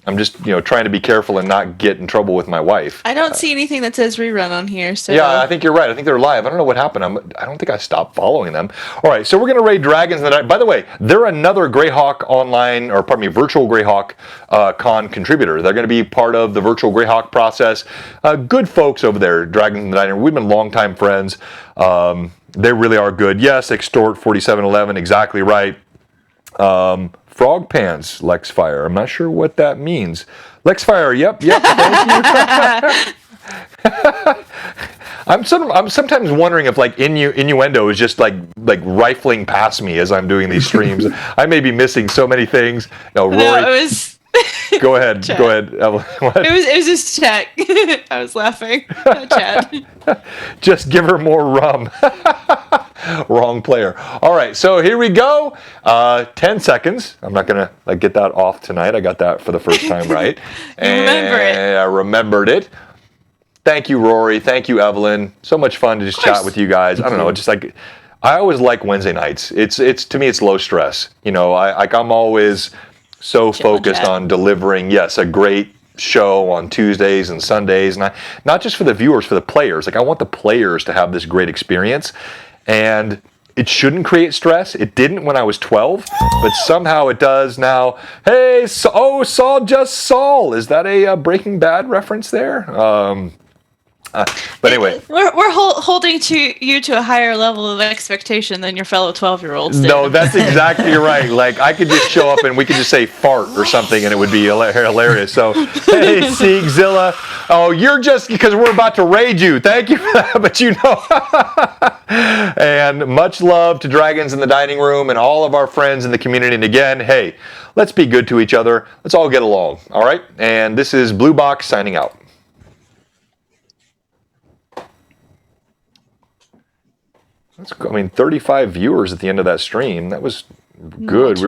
I'm just trying to be careful and not get in trouble with my wife. I don't see anything that says rerun on here. So yeah, I think you're right. I think they're live. I don't know what happened. I don't think I stopped following them. All right, so we're gonna raid Dragons in the Night. By the way, they're another Greyhawk online, or pardon me, virtual Greyhawk con contributor. They're gonna be part of the virtual Greyhawk process. Good folks over there, Dragons in the Night. We've been longtime friends. They really are good. Yes, Extort 4711, exactly right. Frog Pants, Lexfire. I'm not sure what that means. Lexfire, yep, thank you. I'm sometimes wondering if innuendo is just like rifling past me as I'm doing these streams. I may be missing so many things. No, Rory. No, it was. Go ahead. Go ahead. It was just chat. I was laughing. Chat. Just give her more rum. Wrong player. All right, so here we go. 10 seconds. I'm not gonna get that off tonight. I got that for the first time right. Remember it. I remembered it. Thank you, Rory. Thank you, Evelyn. So much fun to just chat with you guys. I don't know, just I always like Wednesday nights. It's to me it's low stress. I'm always so focused on delivering, a great show on Tuesdays and Sundays, and not just for the viewers, for the players. I want the players to have this great experience, and it shouldn't create stress. It didn't when I was 12, but somehow it does now. Hey, Saul, just Saul. Is that a Breaking Bad reference there? But anyway, we're holding you to a higher level of expectation than your fellow 12-year-olds did. No, that's exactly right. I could just show up and we could just say fart or something and it would be hilarious. So, hey, Siegzilla. Oh, you're just because we're about to raid you. Thank you for that, but And much love to Dragons in the Dining Room and all of our friends in the community. And again, hey, let's be good to each other. Let's all get along. All right? And this is Blue Box signing out. That's, 35 viewers at the end of that stream. That was good.